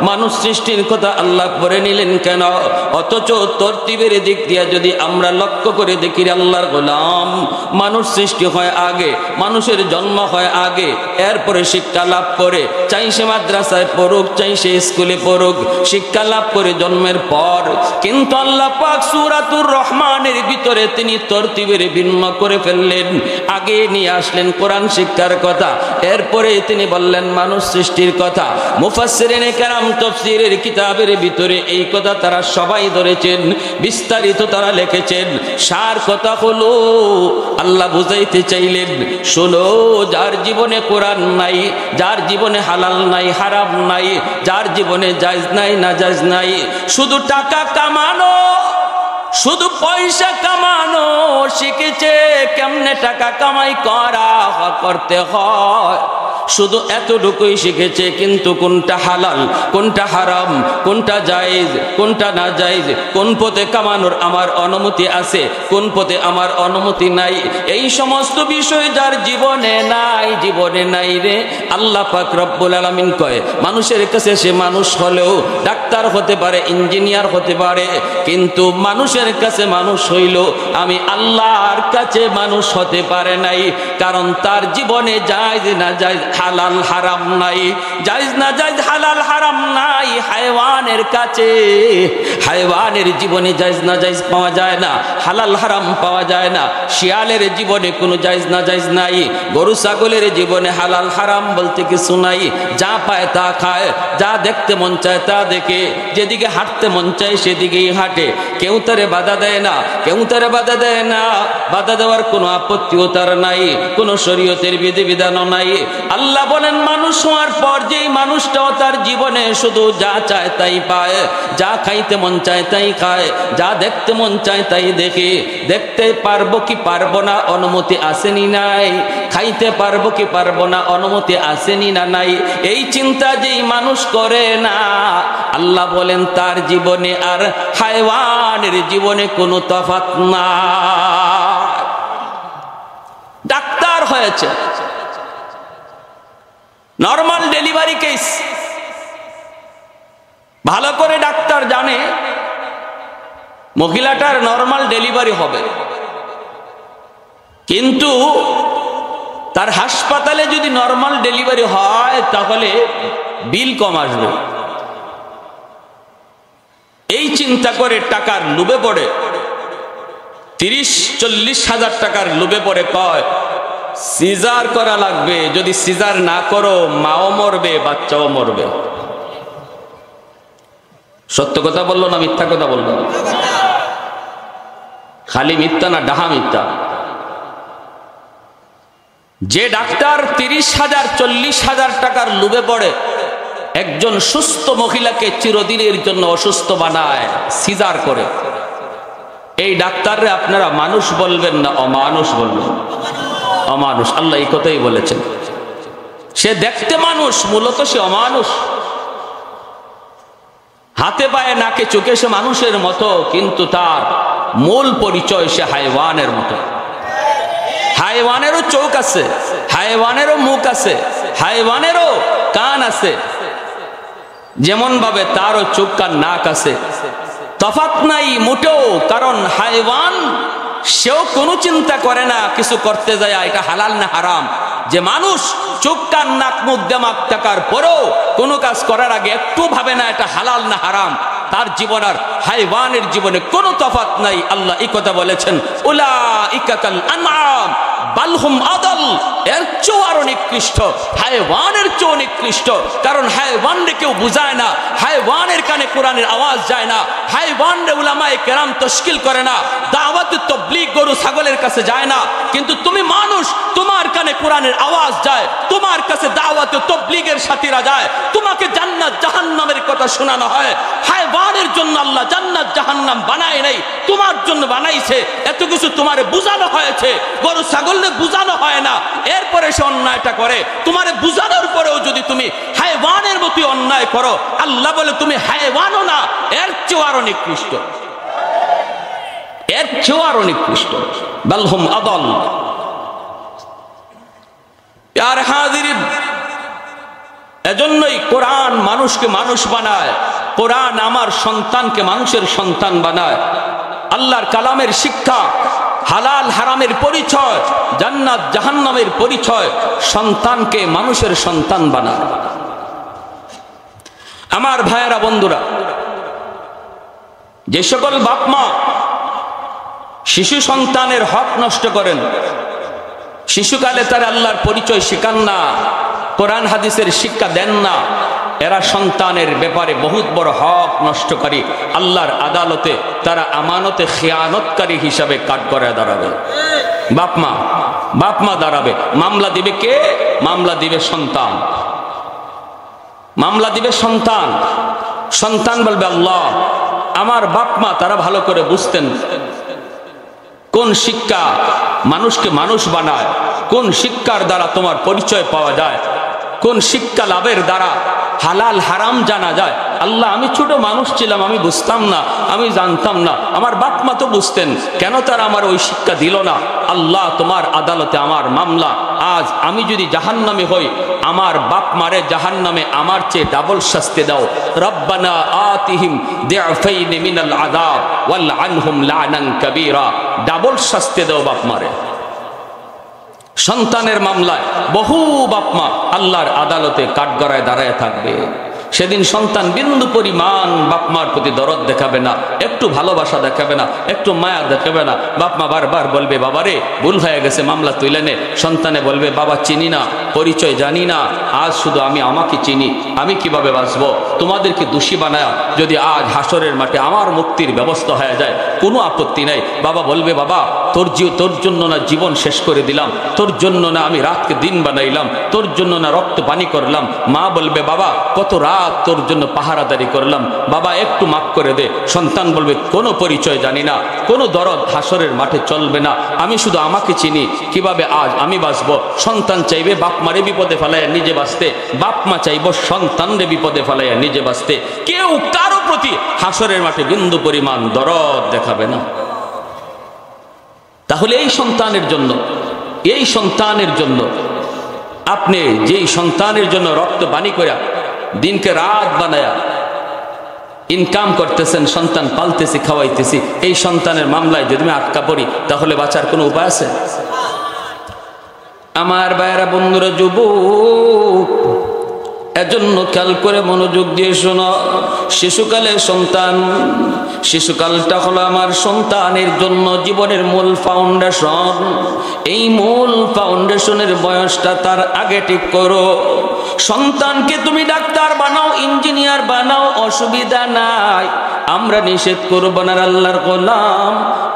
মানুষ সৃষ্টির কথা আল্লাহ পরে নিলেন কেন? অথচ তরতিবের দিক দিয়ে যদি আমরা লক্ষ্য করে দেখি, আল্লাহর গোলাম, মানুষ সৃষ্টি হয় আগে, মানুষের জন্ম হয় আগে, এরপরে শিক্ষা লাভ করে, চাই সে মাদ্রাসায় পড়ুক, চাই সে স্কুলে পড়ুক, শিক্ষা লাভ করে জন্মের পর। কিন্তু আল্লাহ পাক সূরাতুর রহমানের ভিতরে তিনি তরতিবের ভিন্ন করে ফেললেন। আগে নিয়ে আসলেন কোরআন শিক্ষার কথা, এরপরে তিনি বললেন মানুষ সৃষ্টির কথা। মুফাসসিরিনে কেরাম তাফসীরের কিতাবের ভিতরে এই কথা তারা সবাই ধরেছেন, বিস্তারিত তারা লিখেছেন। সার কথা হলো আল্লাহ বুঝাইতে চাইলেন, শোনো, যার জীবনে কোরআন নাই, যার জীবনে হালাল নাই, হারাম নাই, যার জীবনে জায়েজ নাই, নাজায়েজ নাই, শুধু টাকা কামানো, শুধু পয়সা কামানো শিখেছে, কেমনে টাকা কামাই করতে হয়, শুধু এতটুকুই শিখেছে। কিন্তু কোনটা হালাল, কোনটা হারাম, কোনটা জায়েজ, কোনটা না জায়েজ, কোন পথে কামানোর আমার অনুমতি আছে, কোন পথে আমার অনুমতি নাই, এই সমস্ত বিষয় যার জীবনে নাই, জীবনে নাই রে। আল্লাহ পাক রব্বুল আলামিন কয়, মানুষের কাছে সে মানুষ হলেও ডাক্তার হতে পারে, ইঞ্জিনিয়ার হতে পারে, কিন্তু মানুষের কাছে মানুষ হইল, আমি আল্লাহর কাছে মানুষ হতে পারে নাই। কারণ তার জীবনে জায়েজ না জায়েজ, হালাল হারাম নাই, জায়েজ না জায়েজ, হালাল হারাম নাই। হায়ওয়ানের কাছে, হায়ওয়ানের জীবনে জায়েজ না জায়েজ পাওয়া যায় না, হালাল হারাম পাওয়া যায় না। শিয়ালের জীবনে কোনো জায়েজ না জায়েজ নাই, গরু ছাগলের জীবনে হালাল হারাম বলতে কিছু নাই। যা পায় তা খায়, যা দেখতে মন চায় তা দেখে, যেদিকে হাঁটতে মন চায় সেদিকেই হাঁটে। কেউ তারে বাধা দেয় না, কেউ তারে বাধা দেয় না, বাধা দেওয়ার কোনো আপত্তিও তার নাই, কোনো শরীয়তের বিধিবিধানও নাই। আল্লাহ বলেন, মানুষ হওয়ার পর যেই মানুষটাও তার জীবনে শুধু যা চায় তাই পায়, যা খাইতে মন চায় তাই খায়, যা দেখতে মন চায় তাই দেখে। দেখতে পারবো কি পারবো না অনুমতি আসেনি নাই, খাইতে পারবো কি পারবো না অনুমতি আসেনি না নাই, এই চিন্তা যেই মানুষ করে না, আল্লাহ বলেন তার জীবনে আর হায়ওয়ানের জীবনে কোনো তফাৎ না। ডাক্তার হয়েছে, নরমাল ডেলিভারি কেস, ভালো করে ডাক্তার জানে মহিলাটার নরমাল ডেলিভারি হবে, কিন্তু তার হাসপাতালে যদি নরমাল ডেলিভারি হয় তাহলে বিল কম আসবে। এই চিন্তা করে টাকার লোভে পড়ে, 30-40 হাজার টাকার লোভে পড়ে কয় সিজার করা লাগবে, যদি সিজার না করো মাও মরবে, বাচ্চাও মরবে। সত্য কথা বললো না মিথ্যা কথা বললো? খালি মিথ্যা না ডাহা মিথ্যা? যে ডাক্তার 30,000-40,000 টাকার লোভে পড়ে, একজন সুস্থ মহিলাকে চিরদিনের জন্য অসুস্থ বানায় সিজার করে। এই ডাক্তাররা আপনারা মানুষ বলবেন না অমানুষ বলবেন? অমানুষ। আল্লাহ এই কথাই বলেছেন। সে দেখতে মানুষ, মূলত সে অমানুষ। হাতে পায়ে নাকে চোখে সে মানুষের মতো, কিন্তু তার মূল পরিচয় সে হাইওয়ানের মতো। হাইওয়ানেরও চোখ আছে, হাইওয়ানেরও মুখ আছে, হাইওয়ানেরও কান আছে, যেমন ভাবে তারও চোখ কান নাক আছে। তফাৎ নাই মোটেও, কারণ হাইওয়ান সেও কোনো চিন্তা করে না কিছু করতে যায় এটা হালাল না হারাম। যে মানুষ চোখ কান নাক মুখ দেমাগ থাকার পরেও কোনো কাজ করার আগে একটু ভাবে না এটা হালাল না হারাম, তার জীবন আর হাইওয়ানের জীবনে কোনো তফাৎ নাই। আল্লাহ এই কথা বলেছেন, উলাইকা কাল আনআম বাল হুম আদাল। এর চেয়েও আরো নিকৃষ্ট, হাইওয়ানের চেয়েও নিকৃষ্ট। কারণ হাইওয়ানরে কেউ বুঝায় না, হাইওয়ানের কানে কোরআনের আওয়াজ যায় না, হাইওয়ানরে উলামায়ে কেরাম তশকিল করে না, দাওয়াত তাবলীগ গরু ছাগলের কাছে যায় না। কিন্তু তুমি মানুষ, তোমার কানে কোরআনের আওয়াজ যায়, তোমার কাছে দাওয়াত তাবলীগের সাথীরা যায়, তোমাকে জান্নাত জাহান্নামের কথা শোনানো হয়। হাইওয়ানের জন্য আল্লাহ জান্নাত জাহান্নাম বানায় নাই, তোমার জন্য বানাইছে। এত কিছু তোমারে বুঝানো হয়েছে, গরু ছাগলকে বুঝানো হয় না, এরপরে সে অন্যায়টা করে। তোমারে বুঝানোর পরেও যদি তুমি হাইওয়ানের মতো অন্যায় করো, আল্লাহ বলে তুমি হাইওয়ানও না, এর চেয়েও আরো নিকৃষ্ট, এর চেয়েও আরো নিকৃষ্ট। বাল হুম আদাল। ইয়ার হাজিরিন, এজন্যই কোরআন মানুষকে মানুষ বানায়, কোরআন আমার সন্তানকে মানুষের সন্তান বানায়। আল্লাহর কালামের শিক্ষা, হালাল হারামের পরিচয়, জান্নাত জাহান্নামের পরিচয়, সন্তানকে মানুষের সন্তান বানায়। আমার ভাইয়েরা, বন্ধুরা, যে সকল বাপ মা শিশু সন্তানের হক নষ্ট করেন, শিশুকালে তারা আল্লাহর পরিচয় শেখান না, কোরআন হাদিসের শিক্ষা দেন না, এরা সন্তানের ব্যাপারে বহুত বড় হক নষ্টকারী। আল্লাহর আদালতে তারা আমানতে খেয়ানতকারী হিসাবে কাঠগড়ায় দাঁড়াবে। বাপ মা দাঁড়াবে। মামলা দিবে কে? মামলা দিবে সন্তান, মামলা দিবে সন্তান। সন্তান বলবে, আল্লাহ, আমার বাপ মা তারা ভালো করে বুঝতেন কোন শিক্ষা মানুষকে মানুষ বানায়, কোন শিক্ষার দ্বারা তোমার পরিচয় পাওয়া যায়, কোন শিক্ষা লাভের দ্বারা হালাল হারাম জানা যায়। আল্লাহ, আমি ছোট মানুষ ছিলাম, আমি বুঝতাম না, আমি জানতাম না, আমার বাপ মা তো বুঝতেন, কেন তারা আমার ওই শিক্ষা দিল না? আল্লাহ, তোমার আদালতে আমার মামলা। আজ আমি যদি জাহান্নামে হই, আমার বাপ মারে জাহান্নামে আমার চেয়ে ডাবল শাস্তি দাও। রব্বানা আতিহিম দিআফাইন মিনাল আযাব ওয়াল আনহুম লা'নান কাবীরা। ডাবল শাস্তি দাও বাপ মারে। সন্তানের মামলায় বহু বাপ মা আল্লাহর আদালতে কাঠগড়ায় দাঁড়ায় থাকবে। সেদিন সন্তান বিন্দু পরিমাণ বাপ মার প্রতি দরদ দেখাবে না, একটু ভালোবাসা দেখাবে না, একটু মায়া দেখাবে না। বাপ মা বারবার বলবে, বাবারে ভুল হয়ে গেছে, মামলা তুলে নে। সন্তানে বলবে, বাবা চিনি না, পরিচয় জানি না, আজ শুধু আমি আমাকে চিনি, আমি কিভাবে বাঁচবো? তোমাদেরকে দোষী বানায় যদি আজ হাসরের মাঠে আমার মুক্তির ব্যবস্থা হয়ে যায়, কোনো আপত্তি নাই। বাবা বলবে, বাবা তোর জন্য না জীবন শেষ করে দিলাম, তোর জন্য না আমি রাতকে দিন বানাইলাম, তোর জন্য না রক্ত পানি করলাম। মা বলবে, বাবা কত রাত তোর জন্য পাহারাদারি করলাম, বাবা একটু মাফ করে দে। সন্তান বলবে, কোনো পরিচয় জানি না, কোনো দরদ হাসরের মাঠে চলবে না, আমি শুধু আমাকে চিনি, কিভাবে আজ আমি বাঁচবো? সন্তান চাইবে বাপ মারে বিপদে ফেলাইয়া নিজে বাঁচতে, বাপ মা চাইব সন্তানরে বিপদে ফেলাইয়া নিজে বাঁচতে। কেউ কারো প্রতি হাসরের মাঠে বিন্দু পরিমাণ দরদ দেখাবে না। তাহলে এই সন্তানের জন্য আপনি যেই সন্তানের জন্য রক্ত পানি করে দিনকে রাত বানায়া ইনকাম করতেছেন, সন্তান পালতেছি, খাওয়াইতেছি, এই সন্তানের মামলায় যদি আমি আটকা পড়ি, তাহলে বাঁচার কোনো উপায় আছে? আমার ভাইয়েরা, বন্ধুরা, যুবক, এজন্য খেয়াল করে মনোযোগ দিয়ে শোনো। শিশুকালটা হলো আমার সন্তানের জন্য জীবনের মূল ফাউন্ডেশন। এই মূল ফাউন্ডেশনের বয়সটা তার আগে ঠিক করো। সন্তানকে তুমি ডাক্তার বানাও, ইঞ্জিনিয়ার বানাও, অসুবিধা নাই, আমরা নিষেধ করব না আল্লাহর গোলাম।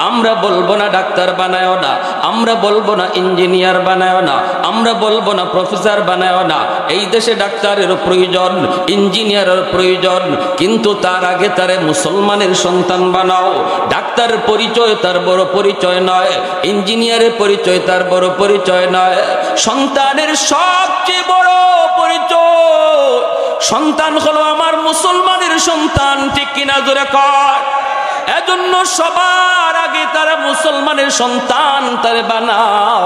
আমরা বলবো না ডাক্তার বানায়ও না, আমরা বলবো না ইঞ্জিনিয়ার বানায়ও না, আমরা বলবো না প্রফেসর বানায়ও না। এই দেশে ডাক্তারেরও প্রয়োজন, ইঞ্জিনিয়ারের প্রয়োজন, কিন্তু তার আগে তারে মুসলমানের সন্তান বানাও। ডাক্তারের পরিচয় তার বড় পরিচয় নয়, ইঞ্জিনিয়ারের পরিচয় তার বড় পরিচয় নয়। সন্তানের সবচেয়ে বড় পরিচয়, সন্তান হলো আমার মুসলমানের সন্তান, ঠিক কিনা জোরে কর। এজন্য সবার আগে তারা মুসলমানের সন্তান তারে বানাও,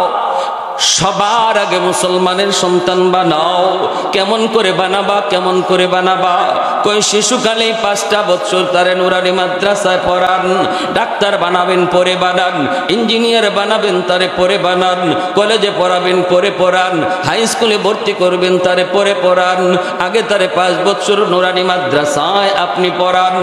সবার আগে মুসলমানের সন্তান বানাও। কেমন করে বানাবা, কেমন করে বানাবা? কই শিশুকালেই 5টা বছর তারে নুরানি মাদ্রাসায় পড়ান। ডাক্তার বানাবেন পরে বানান, ইঞ্জিনিয়ার বানাবেন তারে পরে বানান, কলেজে পড়াবেন পরে পড়ান, হাই স্কুলে ভর্তি করবেন তারে পরে পড়ান। আগে তারে 5 বছর নুরানি মাদ্রাসায় আপনি পড়ান।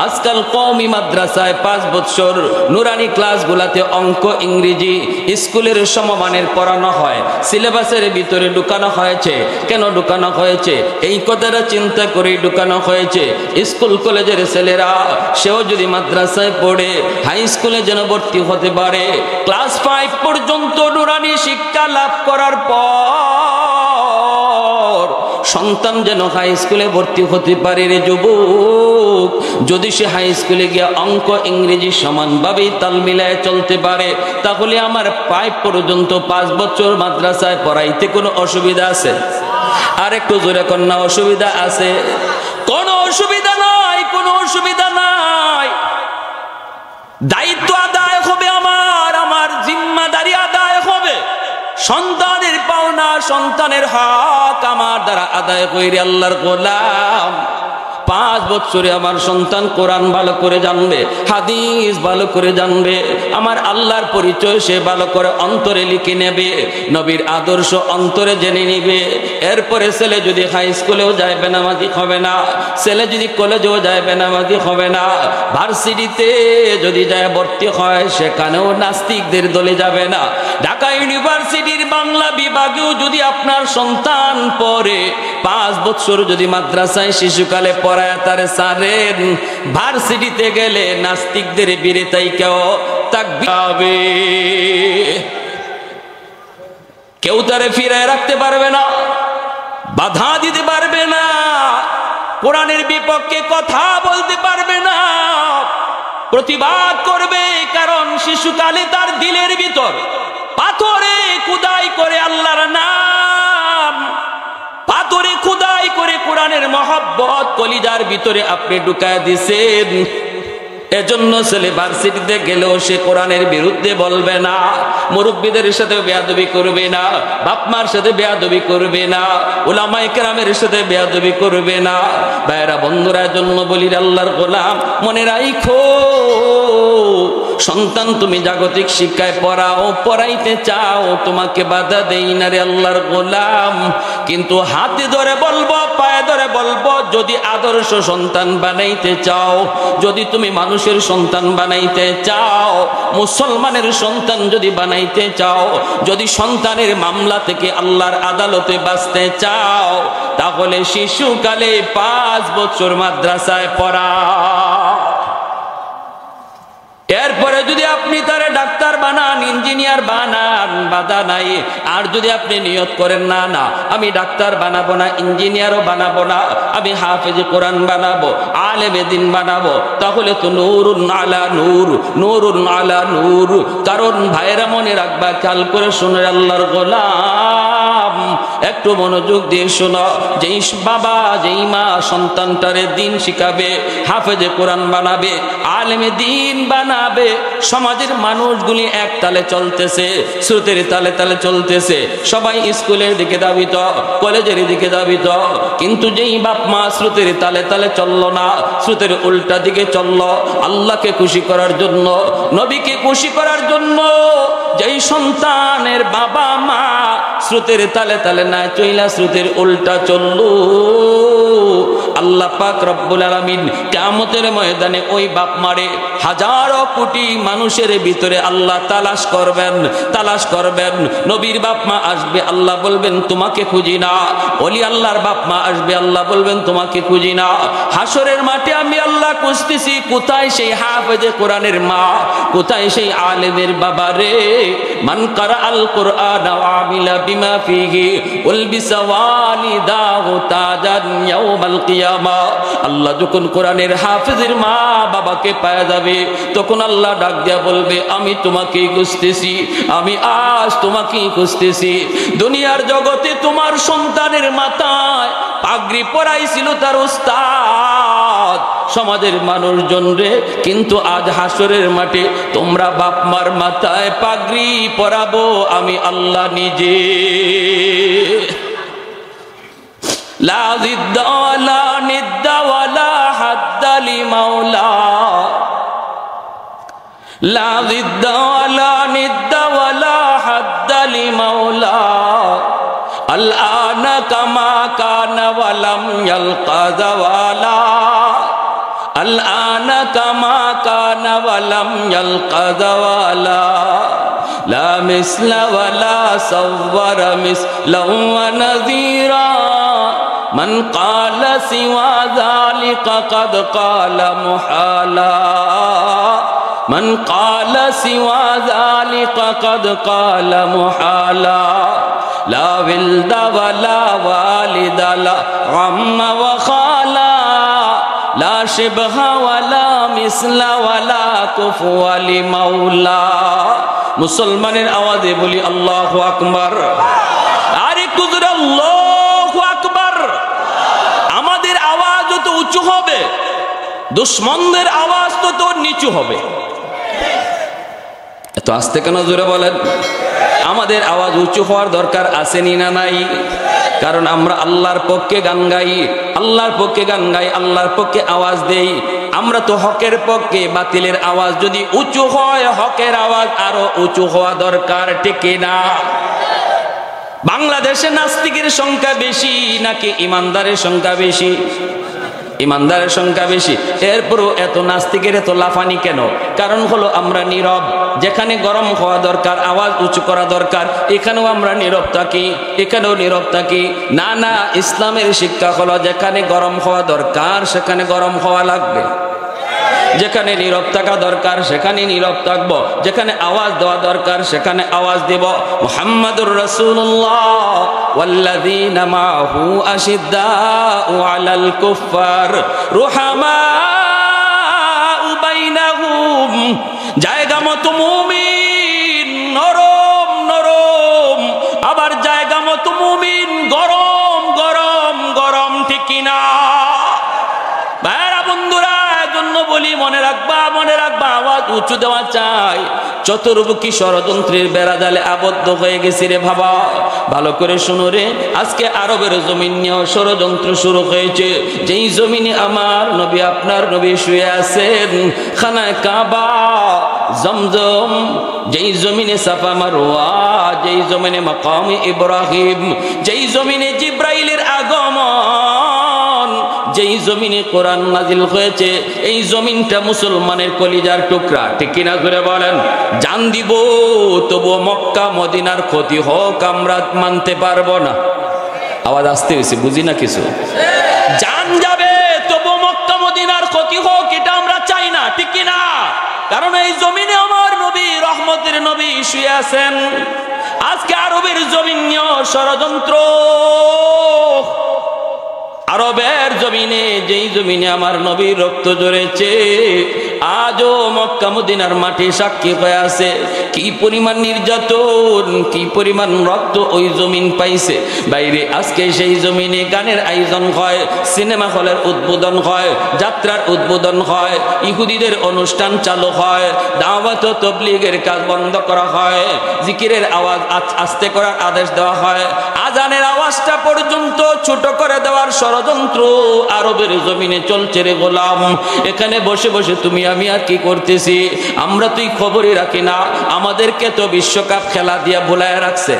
আজকাল কওমি মাদ্রাসায় 5 বছর নুরানি ক্লাসগুলাতে অঙ্ক ইংরেজি স্কুলের সমমানের পড়ানো হয়, সিলেবাসের ভিতরে ঢুকানো হয়েছে। কেন ঢুকানো হয়েছে? এই কথাটা চিন্তা করেই ঢুকানো হয়েছে। স্কুল কলেজের ছেলেরা সেও যদি মাদ্রাসায় পড়ে হাই স্কুলে যেন ভর্তি হতে পারে। ক্লাস 5 পর্যন্ত নুরানি শিক্ষা লাভ করার পর সন্তান যেন হাই স্কুলে ভর্তি হতে পারে। রে যুবক, যদি সে হাই স্কুলে গিয়ে অঙ্ক ইংরেজি সমানভাবেই তাল মিলায় চলতে পারে, তাহলে আমার 5 পর্যন্ত 5 বছর মাদ্রাসায় পড়াইতে কোনো অসুবিধা আছে? আর একটু জোরে কন্যা, অসুবিধা আছে? কোনো অসুবিধা নাই, কোনো অসুবিধা নাই। দায়িত্ব আদায় হবে আমার, আমার জিম্মাদারি আদায় হবে। সন্তানের পাওনা, সন্তানের হক আমার দ্বারা আদায় কইরে আল্লাহর গোলাম। 5 বছরে আমার সন্তান কোরআন ভালো করে জানবে, হাদিস ভালো করে জানবে, আমার আল্লাহর পরিচয় সে ভালো করে অন্তরে লিখে নেবে, নবীর আদর্শ অন্তরে জেনে নিবে। এরপরে ছেলে যদি হাই স্কুলেও যায় বেনামাজি হবে না, ছেলে যদি কলেজেও যায় বেনামাজি হবে না, ভার্সিটিতে যদি যায় ভর্তি হয় সেখানেও নাস্তিকদের দলে যাবে না। ঢাকা ইউনিভার্সিটির বাংলা বিভাগেও যদি আপনার সন্তান পড়ে, 5 বছর যদি মাদ্রাসায় শিশুকালে পড়ায় তারে সারেন, ভার্সিটিতে গেলে নাস্তিকদের বিরেতাই কেউ তাকবে, কেউ তারে ফিরায় রাখতে পারবে না, বাধা দিতে পারবে না, কোরআনের বিপক্ষে কথা বলতে পারবে না, প্রতিবাদ করবে। কারণ শিশুকালে তার দিলের ভিতর পাথরে খুদাই করে আল্লাহর নাম, পাথরে খুদাই করে কোরআনের মহব্বত কলিজার ভিতরে আপনি ঢুকায় দিছেন। এজন্য ছেলে ভার্সিটিতে গেলেও সে কোরআনের বিরুদ্ধে বলবে না, মুরব্বীদের সাথে বেয়াদবি করবে না, বাপমার সাথে বেয়াদবি করবে না, উলামায়ে কেরামের সাথে বেয়াদবি করবে না। ভাইরা বন্ধুরা, জন্য বলি আল্লাহর গোলাম, মনে রাখো সন্তান তুমি জাগতিক শিক্ষায় পড়াও, পড়াইতে চাও, তোমাকে বাধা দেই না রে আল্লাহর গোলাম। কিন্তু হাতে ধরে বলবো, পায়ে ধরে বলবো, যদি আদর্শ সন্তান বানাইতে চাও, যদি তুমি মানুষের সন্তান বানাইতে চাও, মুসলমানের সন্তান যদি বানাইতে চাও, যদি সন্তানের মামলা থেকে আল্লাহর আদালতে বাঁচতে চাও, তাহলে শিশুকালে 5 বছর মাদ্রাসায় পড়া। এরপরে যদি আপনি তারে ডাক্তার বানান, ইঞ্জিনিয়ার বানান, বাধা নাই। আর যদি আপনি নিয়ত করেন না না আমি ডাক্তার বানাবো না, ইঞ্জিনিয়ারও বানাবো না, আমি হাফেজ কোরআন বানাবো, আলেমে দিন বানাবো, তাহলে তো নূরুন আলা নূর, নূরুন আলা নূর। কারণ ভাইরা মনে রাখবা, খেয়াল করে শুনে আল্লাহর গোলাম, একটু মনোযোগ দিয়ে শোনো, যেই বাবা যেই মা সন্তানটারে দিন শিখাবে, হাফেজে কোরআন বানাবে, আলেমে দিন বানাবে, সমাজের মানুষগুলি এক তালে চলতেছে, স্রোতের তালে তালে চলতেছে, সবাই স্কুলের দিকে ধাবিত, কলেজের দিকে ধাবিত। কিন্তু যেই বাপ মা স্রোতের তালে তালে চললো না, স্রোতের উল্টা দিকে চললো, আল্লাহকে খুশি করার জন্য, নবীকে খুশি করার জন্য, যেই সন্তানের বাবা মা স্রোতের তালে তালে না চইলা স্রোতের উল্টা চললো, আল্লাহ পাক রব্বুল আলামিন কিয়ামতের ময়দানে ওই বাপ মারে হাজারো কোটি মানুষের ভিতরে আল্লাহ তালাশ করবেন। নবীর বাপ মা আসবে, আল্লাহ বলবেন তোমাকে খুঁজি না। ওলি আল্লাহর বাপ মা আসবে, আল্লাহ বলবেন তোমাকে খুঁজি না। হাসরের মাঠে আমি আল্লাহ খুঁজতেছি কোথায় সেই হাফেজে কোরআনের মা, কোথায় সেই আলেমের বাবা রে। মান কারা আল কোরআন ওয়া আমিলা বিমা ফিহি উলবিসা ওয়ালিদাহু তাজান ইয়াউমাল কিয়ামা। আল্লাহ যখন কোরআনের হাফেজের মা বাবাকে পাওয়া যাবে, তখন আল্লাহ ডাক দিয়া বলবে আমি তোমাকেই খুঁজতেছি, আমি আজ তোমাকেই খুঁজতেছি। দুনিয়ার জগতে তোমার সন্তানের মাথায় পাগড়ি পরাইছিল তার উস্তাদ, সমাজের মানুষজন রে, কিন্তু আজ হাসরের মাঠে তোমরা বাপ মার মাথায় পাগড়ি পরাবো আমি আল্লাহ নিজে। লা জিদ্দা ওয়ালা নিদ্দা ওয়ালা হাদ্দা লিমাওলা, লা জিদ্দা ওয়ালা নিদ্দা ওয়ালা হাদ্দা লিমাওলা। আল-আনা কামা কানা ওয়ালাম ইয়ালকা যাওয়ালা, আল-আনা কামা কানা ওয়ালাম ইয়ালকা যাওয়ালা। লা মিসলা ওয়ালা সাওয়ারা মিসলাহু ওয়া নাযীরা। মান ক্বালা সিওয়া যালিকা কাদ ক্বালা মুহালা, মান ক্বালা সিওয়া যালিকা কাদ ক্বালা মুহালা। লা ওয়ালদা ওয়ালা ওয়ালিদা লা আম্মা ওয়া খালা, লা শিবহা ওয়ালা মিসলা ওয়ালা কুফুয়া লিমাওলা। মুসলমানের আওয়াজে বলি আল্লাহু আকবার। আর একটু জোরে আল্লাহু আকবার। আমাদের আওয়াজ যত উঁচু হবে, দুশমনদের আওয়াজ তত নিচু হবে। এত আস্তে কেন জোরে বলেন? আমাদের আওয়াজ উঁচু হওয়ার দরকার আসেনি না নাই? কারণ আমরা আল্লাহর পক্ষে গান গাই, আল্লাহর পক্ষে গান গাই, আল্লাহর পক্ষে আওয়াজ দেই। আমরা তো হকের পক্ষে, বাতিলের আওয়াজ যদি উঁচু হয়, হকের আওয়াজ আরো উঁচু হওয়া দরকার, ঠিক না? বাংলাদেশে নাস্তিকের সংখ্যা বেশি নাকি ইমানদারের সংখ্যা বেশি? ইমানদারের সংখ্যা বেশি। এরপরও এত নাস্তিকের এত লাফানি কেন? কারণ হলো আমরা নীরব। যেখানে গরম হওয়া দরকার, আওয়াজ উঁচু করা দরকার, এখানেও আমরা নীরব থাকি, এখানেও নীরব থাকি। না না, ইসলামের শিক্ষা হলো যেখানে গরম হওয়া দরকার সেখানে গরম হওয়া লাগবে, যেখানে নীরব থাকা দরকার সেখানে নীরব থাকবো, যেখানে আওয়াজ দেওয়া দরকার সেখানে আওয়াজ দেব। মুহাম্মাদুর রাসূলুল্লাহ ওয়াল্লাযীনা মাআহু আশিদ্দাউ আলাল কুফফার রুহামাউ বাইনাহুম। জায়গা মতো মুমিন নরম নরম, আবার জায়গা মতো মুমিন গরম গরম গরম, ঠিক কিনা? ভাইরা বন্ধুরা, বলি মনে রাখবা, মনে রাখবা, আওয়াজ উঁচু দেওয়া চাই। চতুর্মুখী ষড়যন্ত্রের বেড়া জালে আবদ্ধ হয়ে গেছি রে বাবা। ভালো করে শুনো রে, আজকে আরবের জমিন নিয়েও ষড়যন্ত্র শুরু হয়েছে। যেই জমিনে আমার নবী, আপনার নবী শুয়ে আছেন, খানায় কাবা, জমজম, যেই জমিনে সাফা মারওয়া, যেই জমিনে মাকাম ইব্রাহিম, যেই জমিনে জিব্রাইলের আগমন, যেই জমিনে কোরআন নাজিল হয়েছে, এই জমিনটা মুসলমানের কলিজার টুকরা, ঠিক কিনা করে বলেন? জান দিব তবু মক্কা মদিনার ক্ষতি হোক আমরা মানতে পারবো না। আওয়াজ আসতে হয়েছে, বুঝি না কিছু। জান যাবে তবু মক্কা মদিনার ক্ষতি হোক, এটা আমরা চাই না, ঠিক কিনা? কারণ এই জমিনে আমার নবী, রহমতের নবী শুয়ে আছেন। আজকে আরবের জমিন নিয়ে ষড়যন্ত্র। আরবের জমিনে, যেই জমিনে আমার নবীর রক্ত ঝরেছে, আজও মক্কা মদিনার মাটি সাক্ষী হয়ে আছে কি পরিমাণ নির্যাতন, কি পরিমাণ রক্ত ওই জমিন পাইছে। বাইরে আজকে সেই জমিনে গানের আয়োজন হয়, সিনেমা হলের উদ্বোধন হয়, যাত্রার উদ্বোধন হয়, ইহুদিদের অনুষ্ঠান চালু হয়, দাওয়াত ও তাবলীগের কাজ বন্ধ করা হয়, জিকিরের আওয়াজ আস্তে করার আদেশ দেওয়া হয়, আজানের আওয়াজটা পর্যন্ত ছোট করে দেওয়ার ষড়যন্ত্র আরবের জমিনে চলছে রে গোলাম। এখানে বসে বসে তুমি আমি আর কি করতেছি? আমরা তুই খবরই রাখি না। আমাদেরকে তো বিশ্বকাপ খেলা দিয়া ভুলায় রাখছে।